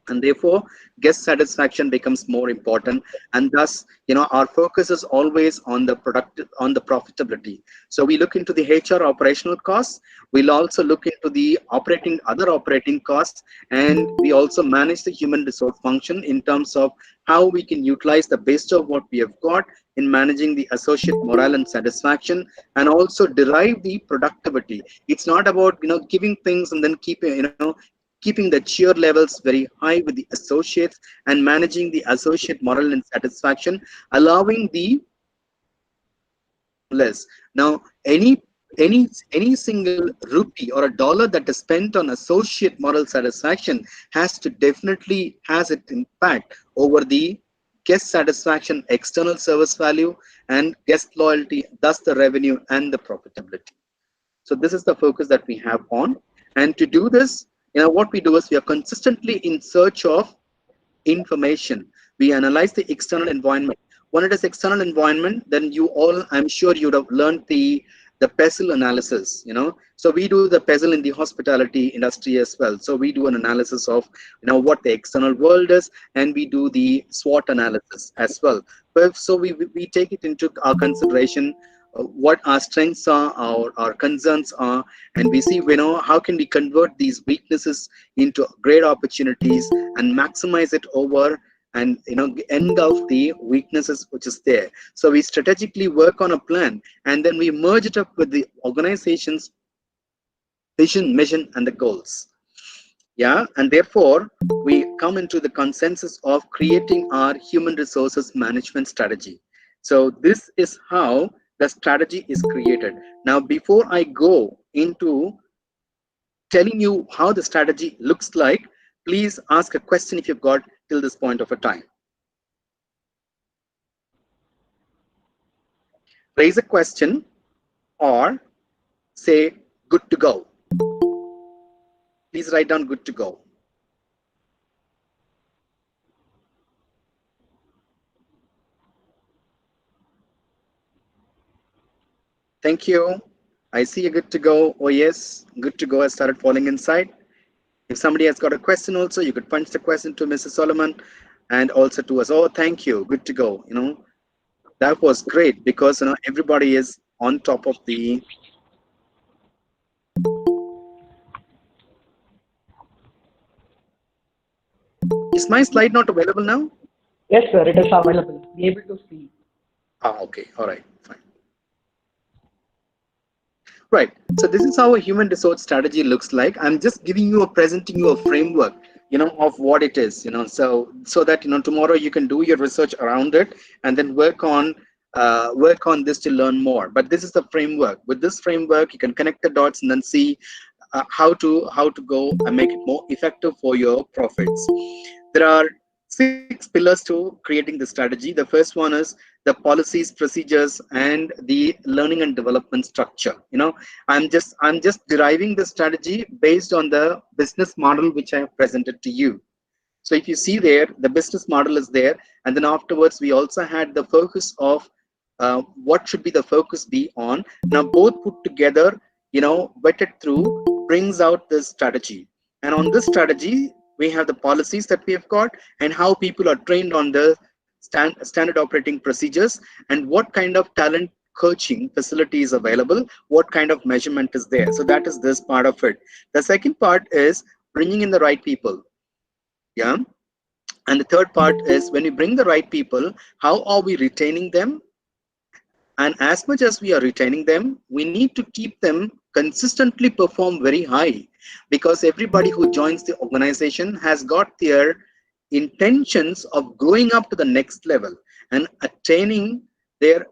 And therefore guest satisfaction becomes more important, and thus, you know, our focus is always on the profitability. So we look into the HR operational costs, we'll also look into the other operating costs, and we also manage the human resource function in terms of how we can utilize the best of what we have got in managing the associate morale and satisfaction, and also derive the productivity. It's not about, you know, giving things and then keeping the cheer levels very high with the associates and managing the associate morale and satisfaction, allowing the less. Now, any single rupee or a dollar that is spent on associate moral satisfaction has its impact over the guest satisfaction, external service value, and guest loyalty, thus the revenue and the profitability. So this is the focus that we have on. And to do this, you know, what we do is we are consistently in search of information. We analyze the external environment. When it is external environment, then you all, I'm sure you'd have learned the PESEL analysis, you know. So we do the PESEL in the hospitality industry as well. So we do an analysis of, you know, what the external world is, and we do the SWOT analysis as well. But so we take it into our consideration, what our strengths are, our concerns are, and we see, you know, how can we convert these weaknesses into great opportunities and maximize it over, and, you know, end of the weaknesses which is there. So we strategically work on a plan, and then we merge it up with the organization's vision, mission, and the goals. Yeah, and therefore we come into the consensus of creating our human resources management strategy. So this is how the strategy is created. Now, before I go into telling you how the strategy looks like, please ask a question if you've got till this point of a time. Raise a question or say good to go. Please write down good to go. Thank you. I see you good to go. Oh yes, good to go has started falling inside. If somebody has got a question also, you could punch the question to Mrs. Solomon and also to us. Oh, thank you. Good to go. You know, that was great because, you know, everybody is on top of the. Is my slide not available now? Yes, sir, it is available. Be able to see. Ah, okay. All right. Fine. Right. So this is how a human resource strategy looks like. I'm just presenting you a framework, you know, of what it is, you know, so that, you know, tomorrow you can do your research around it and then work on this to learn more. But this is the framework. With this framework, you can connect the dots and then see how to go and make it more effective for your profits. There are 6 pillars to creating the strategy. The first one is the policies, procedures, and the learning and development structure. You know, I'm just deriving the strategy based on the business model which I have presented to you. So if you see there, the business model is there, and then afterwards we also had the focus of what should be the focus be on. Now both put together, you know, vetted through, brings out this strategy. And on this strategy, we have the policies that we have got and how people are trained on the standard operating procedures and what kind of talent coaching facility is available, what kind of measurement is there. So that is this part of it. The second part is bringing in the right people. Yeah. And the third part is when we bring the right people, how are we retaining them? And as much as we are retaining them, we need to keep them consistently perform very high, because everybody who joins the organization has got their intentions of growing up to the next level and attaining their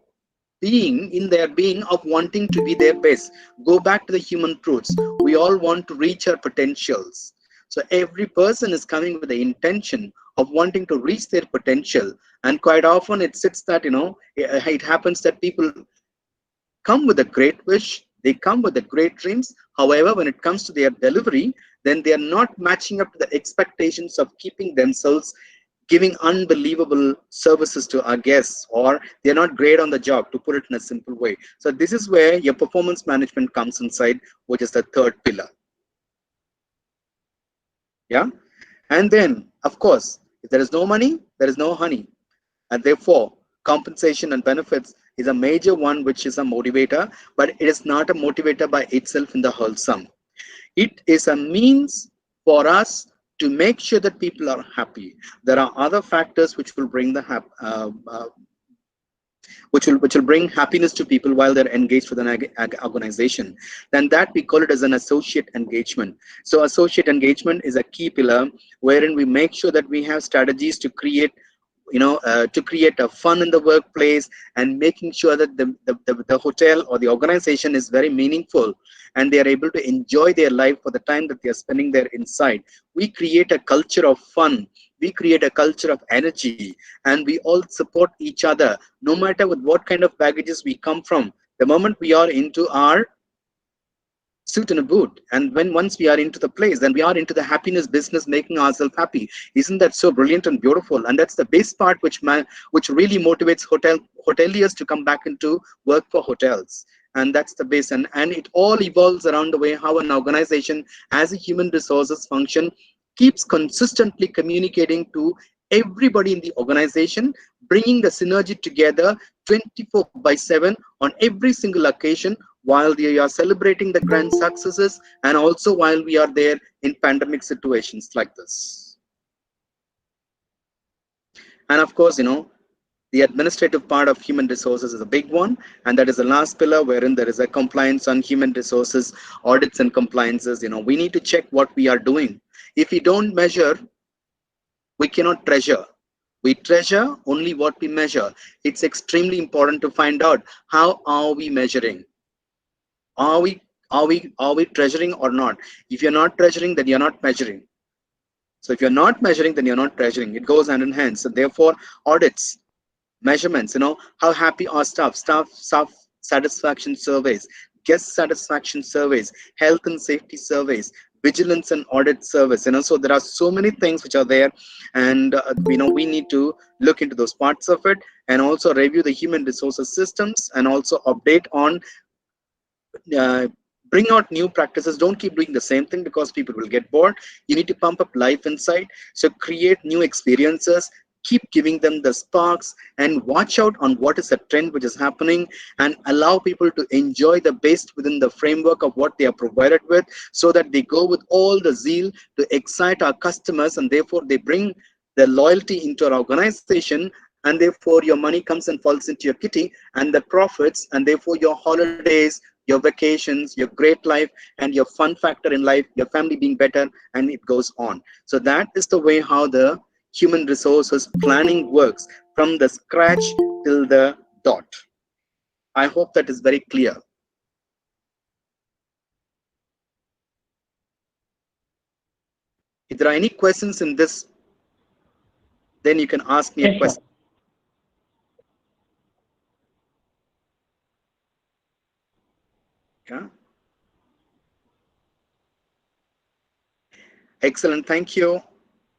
being of wanting to be their best. Go back to the human roots. We all want to reach our potentials. So every person is coming with the intention of wanting to reach their potential. And quite often it sits that, it happens that people come with a great wish, they come with the great dreams. However, when it comes to their delivery, then they are not matching up to the expectations of keeping themselves giving unbelievable services to our guests, or they're not great on the job, to put it in a simple way. So this is where your performance management comes inside, which is the third pillar. Yeah. And then, of course, if there is no money, there is no honey. And therefore, compensation and benefits is a major one, which is a motivator, but it is not a motivator by itself in the whole sum. It is a means for us to make sure that people are happy. There are other factors which will bring the which will bring happiness to people while they're engaged with an organization. Then that we call it as an associate engagement. So associate engagement is a key pillar wherein we make sure that we have strategies to create to create a fun in the workplace, and making sure that the hotel or the organization is very meaningful and they are able to enjoy their life for the time that they are spending there inside. We create a culture of fun, we create a culture of energy, and we all support each other no matter with what kind of baggages we come from. The moment we are into our suit and a boot, and when once we are into the place, then we are into the happiness business, making ourselves happy. Isn't that so brilliant and beautiful? And that's the best part, which really motivates hoteliers to come back into work for hotels. And that's the base. And it all evolves around the way how an organization as a human resources function keeps consistently communicating to everybody in the organization, bringing the synergy together 24/7 on every single occasion, while we are celebrating the grand successes, and also while we are there in pandemic situations like this. And of course, the administrative part of human resources is a big one, and that is the last pillar, wherein there is a compliance on human resources, audits and compliances. We need to check what we are doing. If we don't measure, we cannot treasure. We treasure only what we measure. It's extremely important to find out how are we measuring. Are we treasuring or not? If you're not treasuring, then you're not measuring. So if you're not measuring, then you're not treasuring. It goes hand in hand. So therefore, audits, measurements, how happy are staff satisfaction surveys, guest satisfaction surveys, health and safety surveys, vigilance and audit service. So there are so many things which are there, and we need to look into those parts of it, and also review the human resources systems, and also update on uh, bring out new practices. Don't keep doing the same thing, because people will get bored. You need to pump up life inside. So create new experiences, keep giving them the sparks, and watch out on what is the trend which is happening, and allow people to enjoy the best within the framework of what they are provided with, so that they go with all the zeal to excite our customers, and therefore they bring the loyalty into our organization, and therefore your money comes and falls into your kitty, and the profits, and therefore your holidays, your vacations, your great life, and your fun factor in life, your family being better, and it goes on. So that is the way how the human resources planning works, from the scratch till the dot. I hope that is very clear. If there are any questions in this, then you can ask me a question. Yeah. Excellent. Thank you.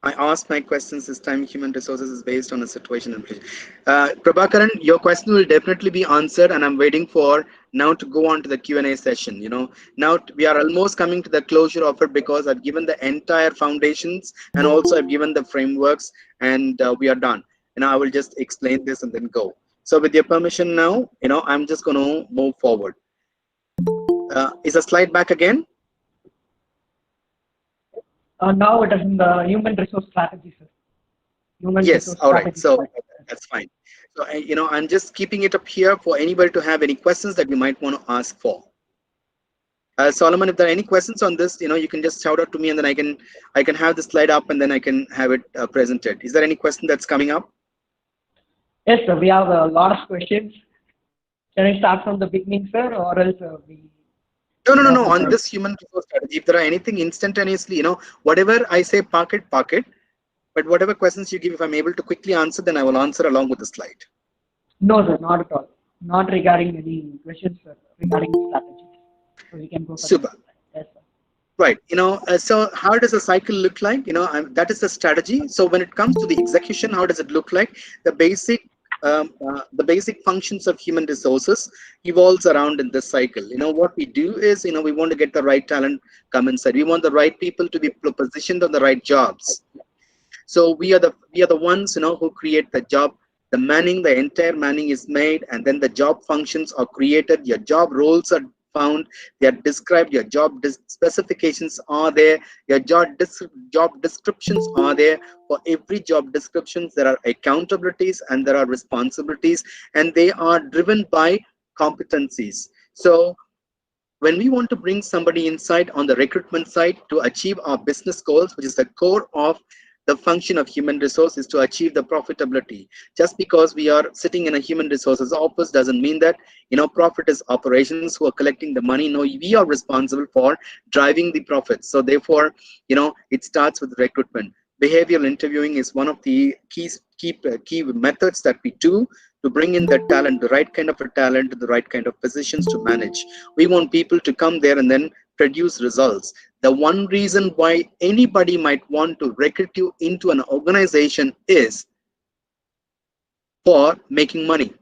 I asked my questions this time. Human resources is based on a situation and Prabhakaran, your question will definitely be answered, and I'm waiting for now to go on to the Q&A session. Now we are almost coming to the closure of it, because I've given the entire foundations, and also I've given the frameworks, and we are done. I will just explain this and then go. So with your permission now, I'm just going to move forward. Is the slide back again? Now it is in the human resource strategy, sir. Yes, all right. So that's fine. So, I'm just keeping it up here for anybody to have any questions that you might want to ask for. Solomon, if there are any questions on this, you can just shout out to me, and then I can have the slide up, and then I can have it presented. Is there any question that's coming up? Yes, sir. We have a lot of questions. Can I start from the beginning, sir, or else we? No. On this human resource strategy, if there are anything instantaneously, whatever I say, park it. But whatever questions you give, if I'm able to quickly answer, then I will answer along with the slide. No, sir, not at all. Not regarding any questions, sir, regarding strategies. So we can go for Super. Yes, sir. Right. So how does a cycle look like? That is the strategy. So when it comes to the execution, how does it look like? The basic functions of human resources evolves around in this cycle. What we do is, we want to get the right talent come inside. We want the right people to be positioned on the right jobs. So we are the ones who create the job. The entire manning is made, and then the job functions are created. Your job roles are found, they are described, your job specifications are there, your job descriptions are there. For every job descriptions, there are accountabilities and there are responsibilities, and they are driven by competencies. So when we want to bring somebody inside on the recruitment side to achieve our business goals, which is the core of the function of human resources, to achieve the profitability. Just because we are sitting in a human resources office doesn't mean that profit is operations who are collecting the money. No, we are responsible for driving the profits. So therefore, it starts with recruitment. Behavioral interviewing is one of the key methods that we do to bring in the talent, the right kind of a talent, the right kind of positions to manage. We want people to come there and then produce results. The one reason why anybody might want to recruit you into an organization is for making money.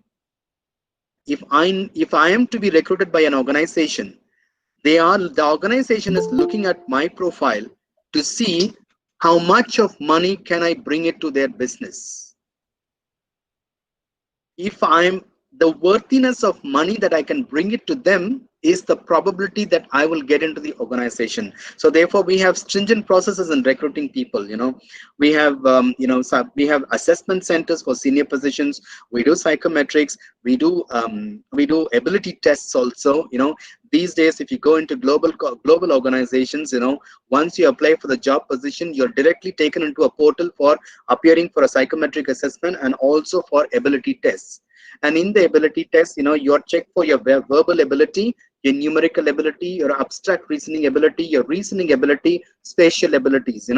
If I am to be recruited by an organization, the organization is looking at my profile to see how much of money can I bring it to their business. If I'm the worthiness of money that I can bring it to them is the probability that I will get into the organization. So therefore, we have stringent processes in recruiting people. We have we have assessment centers for senior positions. We do psychometrics. We do ability tests also. These days, if you go into global organizations, once you apply for the job position, you're directly taken into a portal for appearing for a psychometric assessment and also for ability tests. And in the ability test, you're checked for your verbal ability, your numerical ability, your abstract reasoning ability, your reasoning ability, spatial abilities.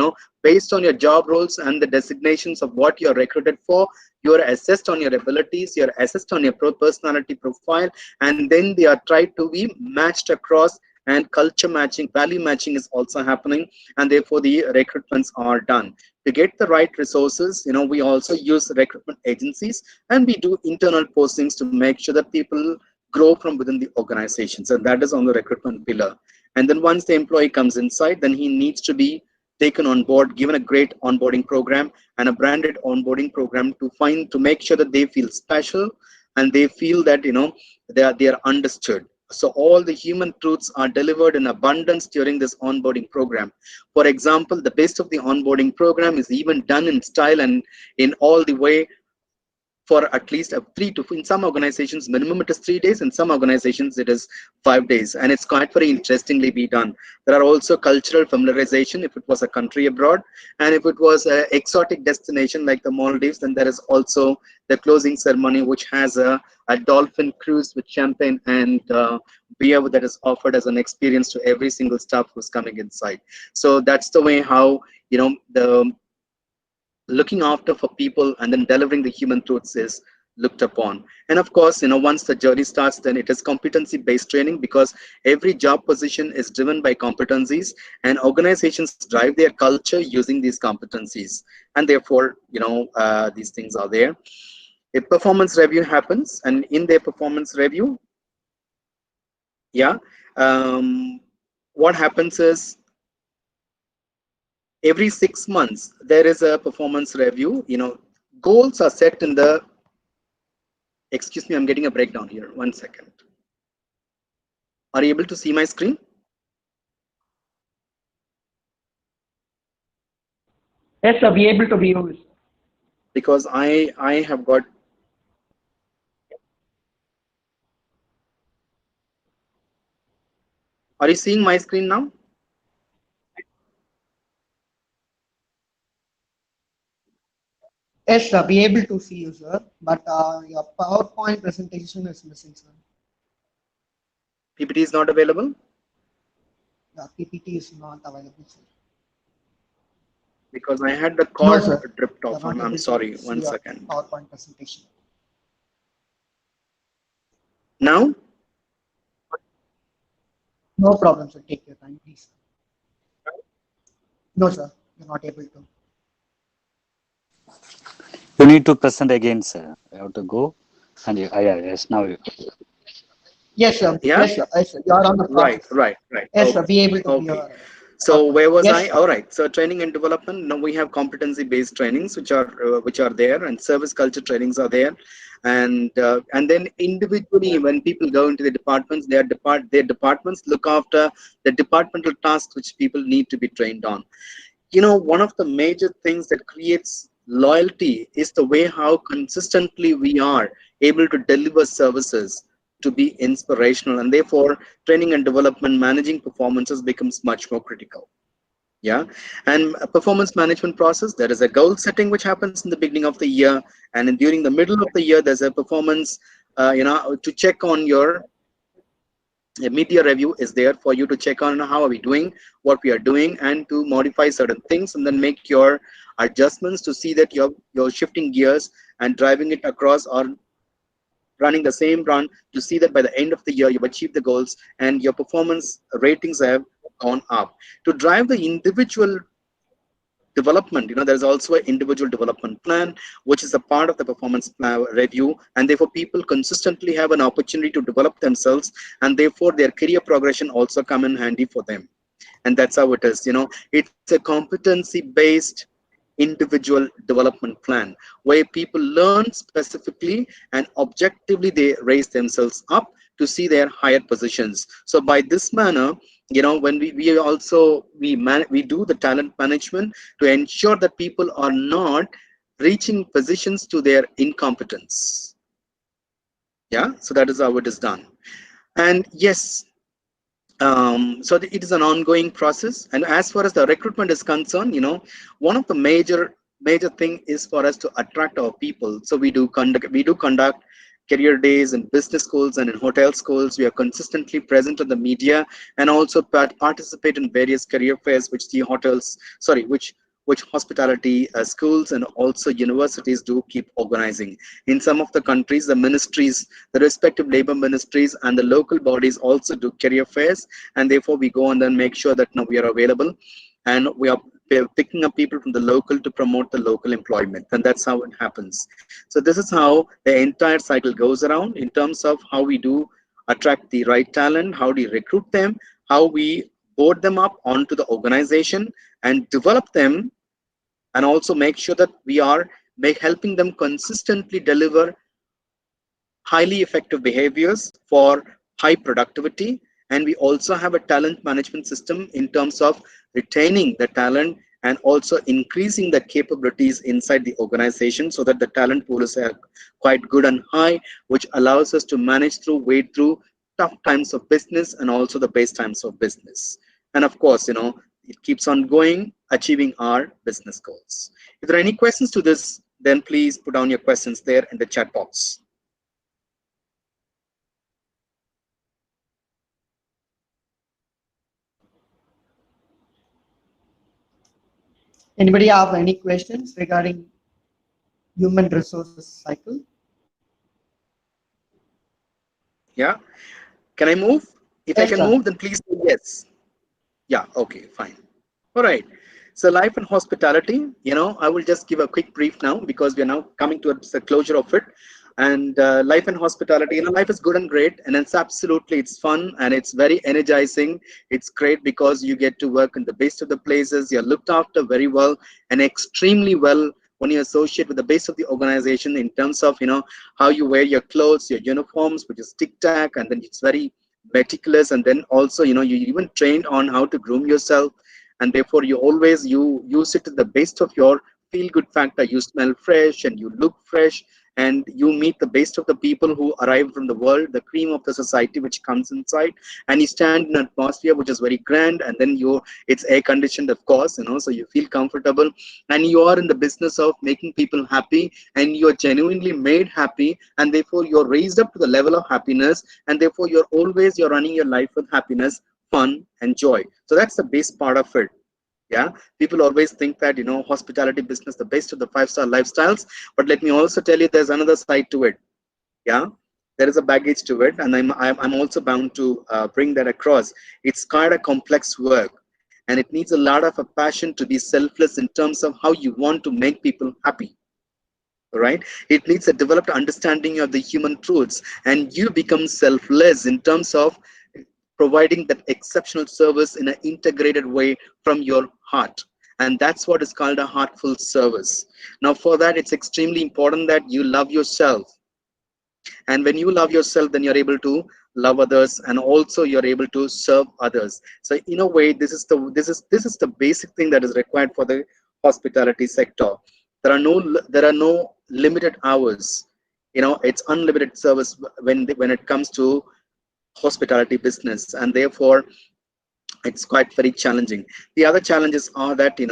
Based on your job roles and the designations of what you're recruited for, you're assessed on your abilities, you're assessed on your personality profile, and then they are tried to be matched across, and culture matching, value matching is also happening, and therefore the recruitments are done. To get the right resources, we also use recruitment agencies, and we do internal postings to make sure that people grow from within the organizations, and that is on the recruitment pillar. And then once the employee comes inside, then he needs to be taken on board, given a great onboarding program and a branded onboarding program to make sure that they feel special and they feel that they are understood. So all the human truths are delivered in abundance during this onboarding program. For example, the best of the onboarding program is even done in style and in all the way for at least in some organizations minimum it is 3 days, in some organizations it is 5 days, and it's quite very interestingly be done. There are also cultural familiarization if it was a country abroad, and if it was an exotic destination like the Maldives, then there is also the closing ceremony, which has a dolphin cruise with champagne and beer that is offered as an experience to every single staff who's coming inside. So that's the way how the looking after for people and then delivering the human truths is looked upon. And of course, once the journey starts, then it is competency based training, because every job position is driven by competencies, and organizations drive their culture using these competencies, and therefore these things are there. A performance review happens, and in their performance review, what happens is every 6 months there is a performance review. Goals are set in the, excuse me, I'm getting a breakdown here, 1 second. Are you able to see my screen? Yes, sir, be able to view. Because I have got, Are you seeing my screen now? Yes, sir. Be able to see you, sir. But your PowerPoint presentation is missing, sir. PPT is not available The PPT is not available, sir. because I had the No, cord sir. dripped You're off. not I'm able to sorry. see One your second. PowerPoint presentation. Now, No problem, sir. Take your time, please. No, sir. You're not able to. You need to present again, sir. You have to go. And yes, now you. Yes, sir. yeah. Yes, sir. Yes, sir. You're on the Right, process. right, right. Yes, sir. Okay, Be able to view okay. your So PowerPoint. where was Yes, I? sir. All right. So training and development. Now we have competency-based trainings, which are there, and service culture trainings are there, and then individually, when people go into the departments, their departments look after the departmental tasks which people need to be trained on. One of the major things that creates loyalty is the way how consistently we are able to deliver services to be inspirational, and therefore training and development managing performances becomes much more critical. Yeah. And a performance management process, there is a goal setting which happens in the beginning of the year, and during the middle of the year there's a performance to check on your a media review is there for you to check on how are we doing, what we are doing, and to modify certain things, and then make your adjustments to see that you're shifting gears and driving it across, or running the same run to see that by the end of the year you've achieved the goals and your performance ratings have gone up. To drive the individual development, there's also an individual development plan which is a part of the performance plan review, and therefore people consistently have an opportunity to develop themselves, and therefore their career progression also come in handy for them. And that's how it is. It's a competency based individual development plan where people learn specifically and objectively they raise themselves up to see their higher positions. So by this manner, when we also we do the talent management to ensure that people are not reaching positions to their incompetence. Yeah, so that is how it is done. And yes, so it is an ongoing process. And as far as the recruitment is concerned, one of the major thing is for us to attract our people. So we do conduct career days in business schools and in hotel schools. We are consistently present in the media, and also participate in various career fairs which the hotels sorry which hospitality schools and also universities do keep organizing. In some of the countries, the ministries, the respective labor ministries and the local bodies also do career fairs, and therefore we go and then make sure that now we are available, and we are picking up people from the local to promote the local employment, and that's how it happens. So this is how the entire cycle goes around in terms of how we do attract the right talent, how do we recruit them, how we board them up onto the organization and develop them, and also make sure that we are helping them consistently deliver highly effective behaviors for high productivity. And we also have a talent management system in terms of retaining the talent and also increasing the capabilities inside the organization, so that the talent pool is quite good and high, which allows us to wade through tough times of business and also the best times of business. And of course, it keeps on going, achieving our business goals. If there are any questions to this, then please put down your questions there in the chat box. Anybody have any questions regarding human resources cycle? Yeah. Can I move? If I Yes, can sir. move, then please say yes. Yeah. Okay. Fine. All right. So life and hospitality, I will just give a quick brief now because we are now coming towards the closure of it. And life and hospitality, life is good and great, and it's fun and it's very energizing. It's great because you get to work in the best of the places. You're looked after very well and extremely well when you associate with the base of the organization in terms of how you wear your clothes, your uniforms, which is tic tac, and then it's very meticulous. And then also you even trained on how to groom yourself, and therefore you use it to the best of your feel good factor. You smell fresh and you look fresh, and you meet the best of the people who arrive from the world, the cream of the society which comes inside, and you stand in an atmosphere which is very grand, and then it's air conditioned, of course, so you feel comfortable, and you are in the business of making people happy, and you are genuinely made happy, and therefore you're raised up to the level of happiness, and therefore you're running your life with happiness, fun, and joy. So that's the base part of it. Yeah, people always think that hospitality business the best of the five-star lifestyles, but let me also tell you there's another side to it. Yeah, there is a baggage to it, and I'm also bound to bring that across. It's quite a complex work, and it needs a lot of a passion to be selfless in terms of how you want to make people happy. Right, it needs a developed understanding of the human truths, and you become selfless in terms of providing that exceptional service in an integrated way from your heart, and that's what is called a heartful service. Now for that, it's extremely important that you love yourself, and when you love yourself, then you're able to love others, and also you're able to serve others. So in a way, this is the basic thing that is required for the hospitality sector. There are no limited hours. It's unlimited service when it comes to hospitality business, and therefore it's quite very challenging. The other challenges are that you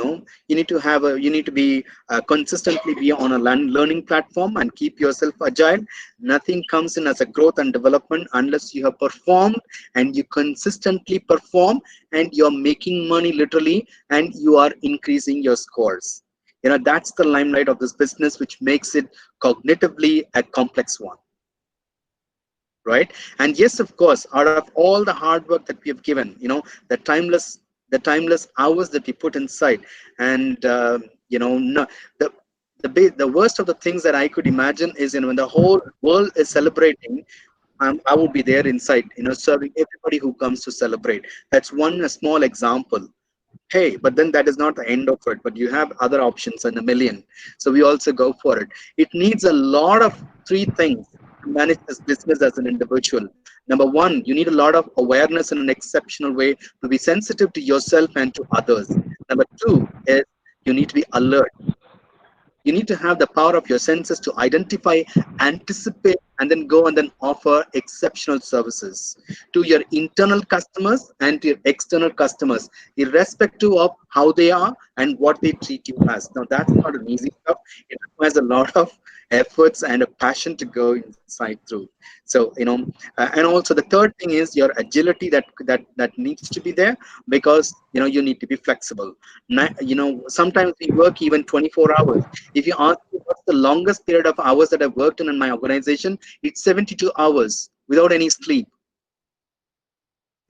need to be consistently be on a learning platform and keep yourself agile. Nothing comes in as a growth and development unless you have performed, and you consistently perform, and you're making money literally, and you are increasing your scores. That's the limelight of this business, which makes it cognitively a complex one. Right, and yes, of course, out of all the hard work that we have given, the timeless hours that we put inside, and no, the the worst of the things that I could imagine is, when the whole world is celebrating, I would be there inside, serving everybody who comes to celebrate. That's one a small example. Hey, but then that is not the end of it, but you have other options in a million, so we also go for it. It needs a lot of three things to manage this business as an individual. Number one, you need a lot of awareness in an exceptional way to be sensitive to yourself and to others. Number two is you need to be alert. You need to have the power of your senses to identify, anticipate, and then go and then offer exceptional services to your internal customers and to your external customers, irrespective of how they are and what they treat you as. Now, that's not an easy stuff. It requires a lot of efforts and a passion to go inside through. So, and also the third thing is your agility that needs to be there, because you need to be flexible. Sometimes we work even 24 hours. If you ask me what's the longest period of hours that I've worked in my organization, it's 72 hours without any sleep.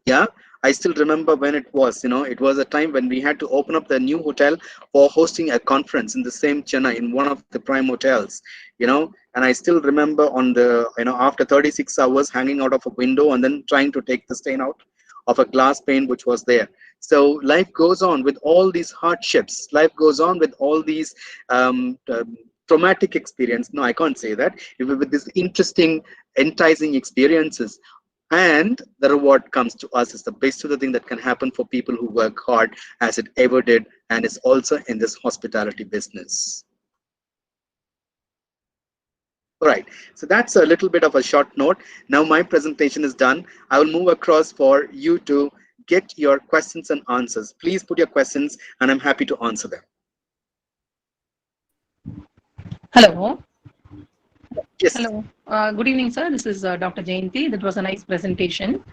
Yeah, I still remember when it was. It was a time when we had to open up the new hotel for hosting a conference in the same Chennai, in one of the prime hotels. And I still remember on the after 36 hours hanging out of a window and then trying to take the stain out of a glass pane which was there. So life goes on with all these hardships. Life goes on with all these traumatic experience. No, I can't say that. With these interesting, enticing experiences, and the reward comes to us is the best of the thing that can happen for people who work hard, as it ever did, and is also in this hospitality business. All right, so that's a little bit of a short note. Now my presentation is done. I will move across for you to get your questions and answers. Please put your questions and I'm happy to answer them. Hello. Yes. Hello. Good evening, sir. This is Dr. Jayanti. That was a nice presentation.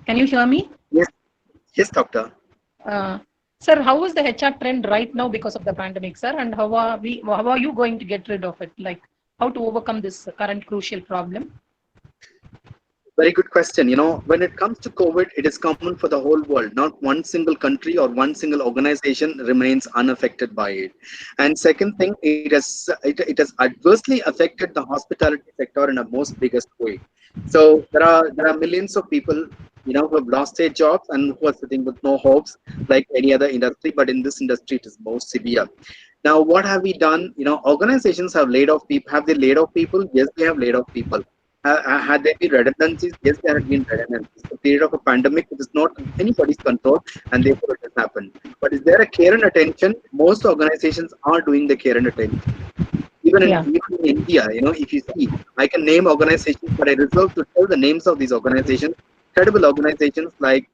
Can you hear me? Yes. Yes, doctor. Sir, how is the HR trend right now because of the pandemic, sir? And how are you going to get rid of it? Like, how to overcome this current crucial problem? Very good question. When it comes to COVID, it is common for the whole world. Not one single country or one single organization remains unaffected by it. And second thing, it has adversely affected the hospitality sector in a most biggest way. So there are millions of people, who have lost their jobs and who are sitting with no hopes, like any other industry. But in this industry, it is most severe. Now, what have we done? Organizations have laid off people. Have they laid off people? Yes, they have laid off people. Had there been redundancies? Yes, there had been redundancies. The period of a pandemic, it is not anybody's control, and therefore it has happened. But is there a care and attention? Most organizations are doing the care and attention. Even Yeah. in India, if you see, I can name organizations, but I reserve to tell the names of these organizations. Credible organizations like,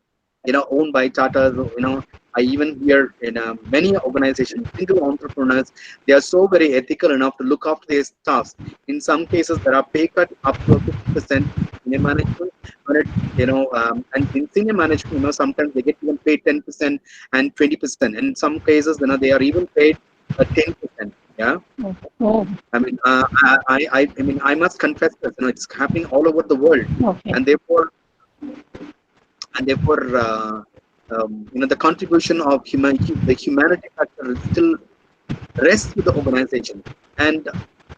owned by Tata. I even hear in many organizations, single entrepreneurs, they are so very ethical enough to look after their staffs. In some cases, there are pay cut up to 50% in senior management. When it, and in senior management, sometimes they get even paid 10% and 20%. In some cases, they are even paid 10%. Yeah. Oh, I mean, I must confess this. It's happening all over the world, okay. and therefore, the contribution of the humanity factor is still rests with the organization. And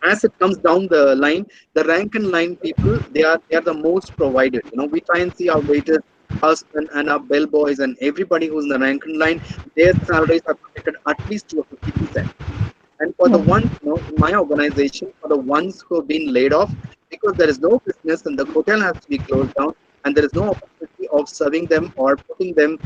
as it comes down the line, the rank and line people, they are the most provided. We try and see our waiters, husband, and our bellboys, and everybody who's in the rank and line, their salaries are protected at least to a 50%. And for the Oh, ones, in my organization, for the ones who have been laid off, because there is no business and the hotel has to be closed down, and there is no opportunity of serving them or putting them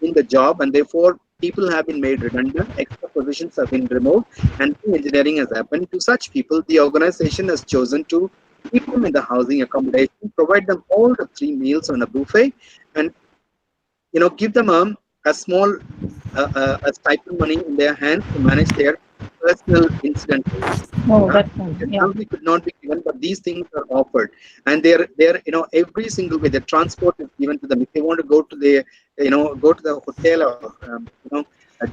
in the job, and therefore people have been made redundant, extra positions have been removed, and engineering has happened. To such people, the organization has chosen to keep them in the housing accommodation, provide them all the 3 meals on a buffet, and give them a small a stipend money in their hands to manage their personal incidentals. oh, Yeah? that's fine. The Yeah. salary could not be given, but these things are offered, and they're every single way. The transport is given to them. If they want to go to the hotel or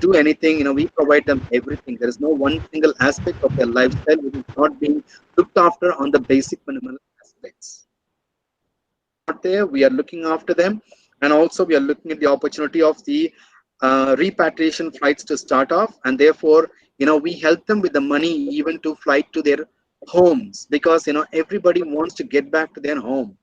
do anything, we provide them everything. There is no one single aspect of their lifestyle which is not being looked after on the basic minimal aspects. Not there, we are looking after them, and also we are looking at the opportunity of the repatriation flights to start off, and therefore we help them with the money even to flight to their homes, because everybody wants to get back to their home.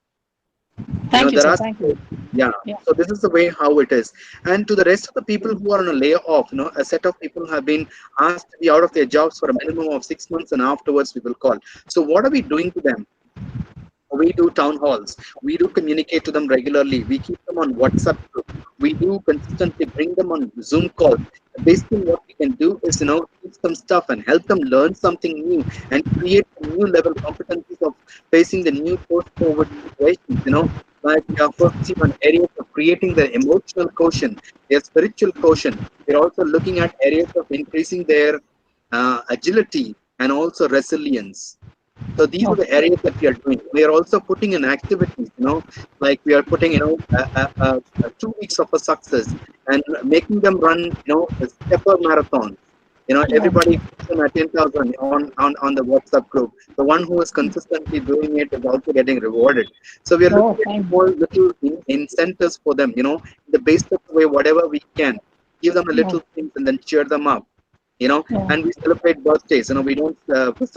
Thank you, There sir. are Thank you. yeah. Yeah. So this is the way how it is. And to the rest of the people who are on a layoff, a set of people have been asked to be out of their jobs for a minimum of 6 months, and afterwards we will call. So what are we doing to them? We do town halls. We do communicate to them regularly. We keep them on WhatsApp group. We do consistently bring them on Zoom calls. Basically, what we can do is, teach them stuff and help them learn something new and create a new level competencies of facing the new post-COVID situations. Like we are focusing on areas of creating their emotional quotient, their spiritual quotient. We're also looking at areas of increasing their agility and also resilience. So these are Oh, the areas that we are doing. We are also putting in activities, like we are putting, 2 weeks of a success and making them run, a stepper marathon. oh, Everybody puts them at 10,000 on the WhatsApp group. The one who is consistently doing it is also getting rewarded. So we are oh, looking at fine. small little incentives for them, in the basic way, whatever we can. Give them a Oh, little things and then cheer them up. oh, And we celebrate birthdays. We don't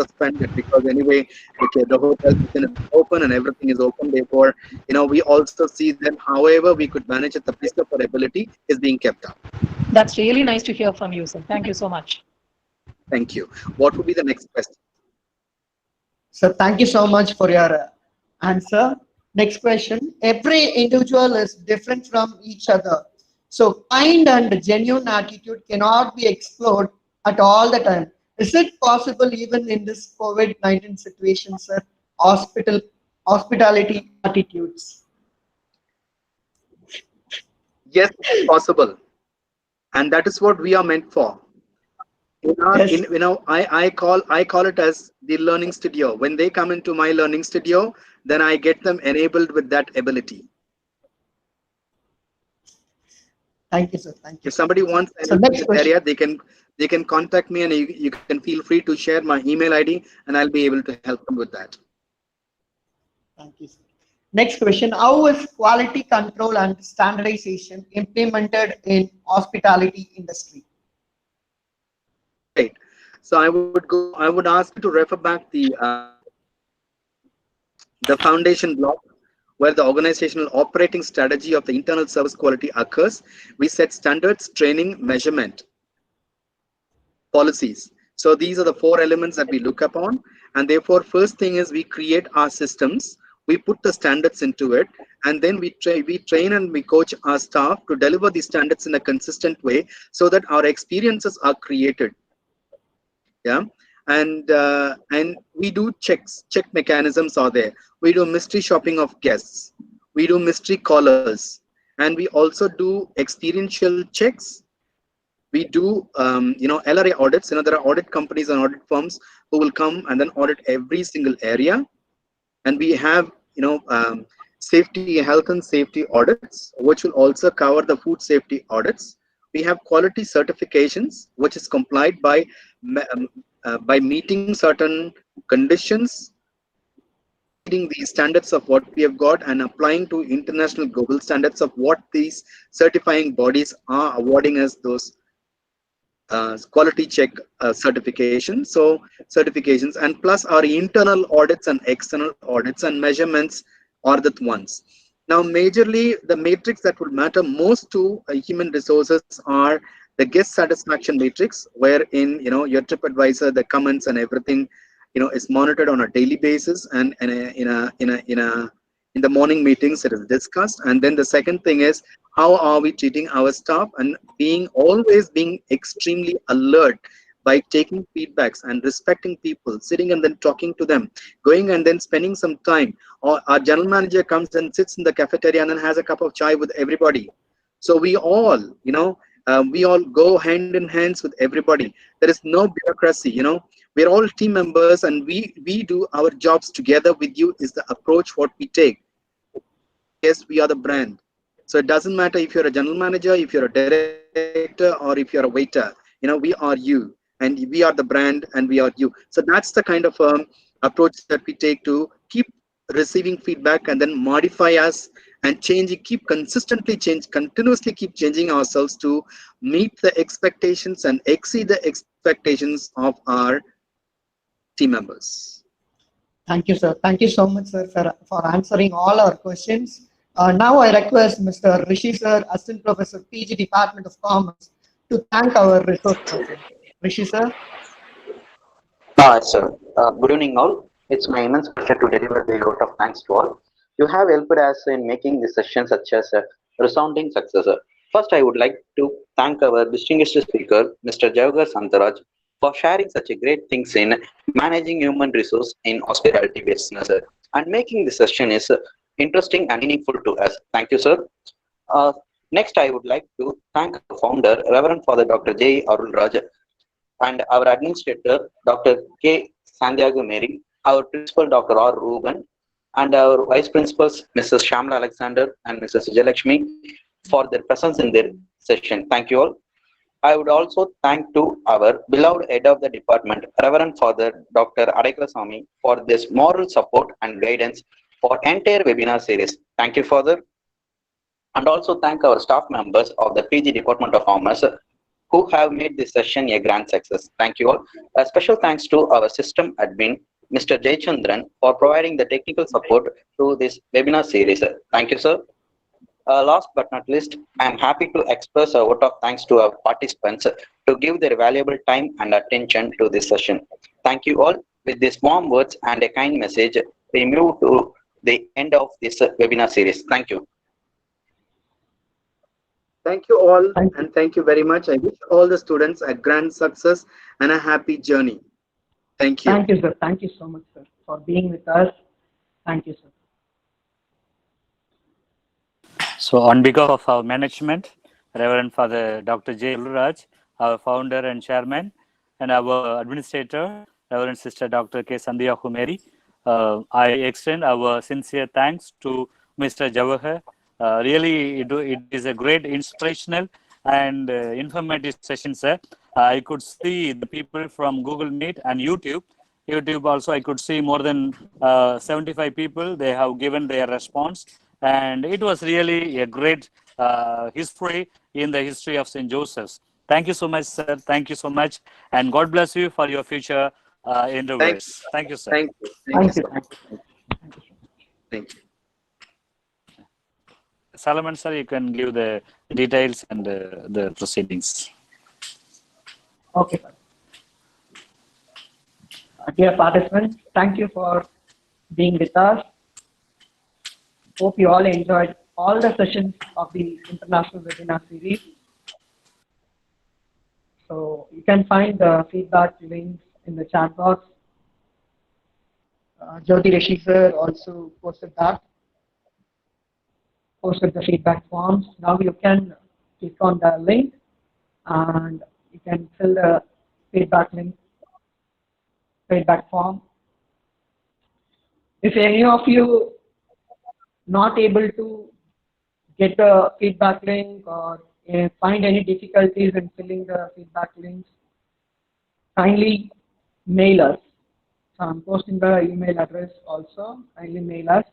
suspend it, because anyway, okay, the hotel kitchen is open and everything is open. Therefore, we also see that however we could manage it, the best of our ability is being kept up. that's really nice to hear from you, sir. Thank you so much. Thank you. What would be the next question? So thank you so much for your answer. Next question. Every individual is different from each other. So kind and genuine attitude cannot be explored at all the time. Is it possible even in this COVID-19 situation, sir? Hospitality attitudes. Yes, it's possible, and that is what we are meant for. Yes. I call it as the learning studio. When they come into my learning studio, then I get them enabled with that ability. Thank you, sir. Thank you If so somebody much. wants So help in next this question. area, they can contact me, and you can feel free to share my email ID, and I'll be able to help them with that. Thank you, sir. Next question. How is quality control and standardization implemented in hospitality industry? Great. So I would ask you to refer back the foundation block, where the organizational operating strategy of the internal service quality occurs. We set standards, training, measurement, policies. So these are the 4 elements that we look upon. And therefore, first thing is we create our systems, we put the standards into it, and then we train and we coach our staff to deliver these standards in a consistent way, so that our experiences are created. Yeah. and we do check mechanisms are there. We do mystery shopping of guests, we do mystery callers, and we also do experiential checks. We do LRA audits. There are audit companies and audit firms who will come and then audit every single area. And we have safety, health and safety audits, which will also cover the food safety audits. We have quality certifications, which is complied by meeting certain conditions, meeting the standards of what we have got and applying to international global standards of what these certifying bodies are awarding us those quality check certifications, and plus our internal audits and external audits and measurements are the ones. Now majorly the matrix that would matter most to human resources are the guest satisfaction matrix, wherein your TripAdvisor, the comments and everything is monitored on a daily basis, and in the morning meetings it is discussed. And then the second thing is, how are we treating our staff, and always being extremely alert by taking feedbacks and respecting people, sitting and then talking to them, going and then spending some time. Or our general manager comes and sits in the cafeteria and then has a cup of chai with everybody. So we all go hand in hands with everybody. There is no bureaucracy. We're all team members, and we do our jobs together with you is the approach what we take. Yes, we are the brand. So it doesn't matter if you're a general manager, if you're a director, or if you're a waiter. We are you, and we are the brand, and we are you. So that's the kind of approach that we take to keep receiving feedback and then modify us and continuously keep changing ourselves to meet the expectations and exceed the expectations of our team members. Thank you, sir. Thank you so much, sir, for answering all our questions. Now I request Mr. Rishi, sir, Assistant Professor, PG, Department of Commerce, to thank our resource person. Rishi, sir. Sir. Good evening, all. It's my immense pleasure to deliver the vote of thanks to all. You have helped us in making this session such as a resounding success. First, I would like to thank our distinguished speaker, Mr. Javagar Santaraj, for sharing such a great things in managing human resource in hospitality business and making the session is interesting and meaningful to us. Thank you, sir. Next, I would like to thank our founder, Reverend Father Dr. J. Arulraj, and our administrator, Dr. K. Santiago Mary, our principal, Dr. R. Ruben, and our vice principals, Mrs. Shamla Alexander and Mrs. Jalakshmi, for their presence in their session. Thank you all. I would also thank to our beloved head of the department, Reverend Father Dr. Adaikrasamy, for this moral support and guidance for entire webinar series. Thank you, Father. And also thank our staff members of the PG Department of Commerce who have made this session a grand success. Thank you all. A special thanks to our system admin, Mr. Jaychandran, for providing the technical support to this webinar series. Thank you, sir. Last but not least, I am happy to express a vote of thanks to our participants to give their valuable time and attention to this session. Thank you all. With these warm words and a kind message, we move to the end of this webinar series. Thank you. Thank you all, and thank you very much. I wish all the students a grand success and a happy journey. Thank you. Thank you, sir. Thank you so much, sir, for being with us. Thank you, sir. So on behalf of our management, Reverend Father Dr. J. Arulraj, our founder and chairman, and our administrator, Reverend Sister Dr. K. Santiago Mary, I extend our sincere thanks to Mr. Javaher. Really, it is a great inspirational and informative session, sir. I could see the people from Google Meet and YouTube. YouTube also, I could see more than 75 people. They have given their response. And it was really a great history in the history of St. Joseph's. Thank you so much, sir. Thank you so much. And God bless you for your future endeavors. Thank you, sir. Thank you. Thank you. Thank you. Solomon, sir, you can give the details and the proceedings. Okay, sir. Dear participants, thank you for being with us. Hope you all enjoyed all the sessions of the international webinar series. So you can find the feedback links in the chat box. Jyoti Rishi sir also posted the feedback forms. Now you can click on the link and you can fill the feedback form. If any of you not able to get the feedback link or find any difficulties in filling the feedback links, kindly mail us. So I'm posting the email address also. Kindly mail us.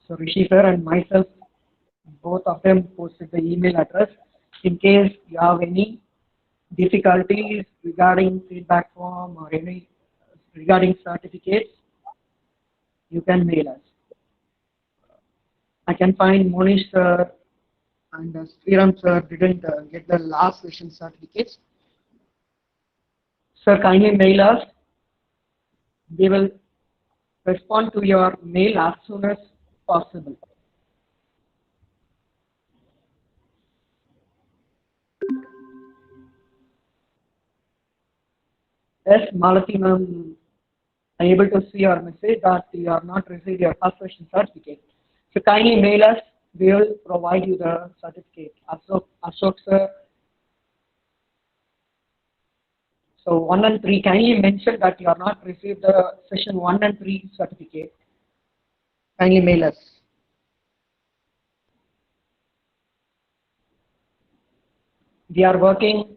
So Rishi sir and myself, both of them posted the email address. In case you have any difficulties regarding feedback form or any regarding certificates, you can mail us. I can find Monish sir and Sriram sir didn't get the last session certificates. Sir, kindly mail us. We will respond to your mail as soon as possible. Yes, Malati ma'am, I'm able to see your message that you have not received your first session certificate. So kindly mail us. We will provide you the certificate. Ashok sir. So 1 and 3, kindly mention that you have not received the session 1 and 3 certificate. Kindly mail us. We are working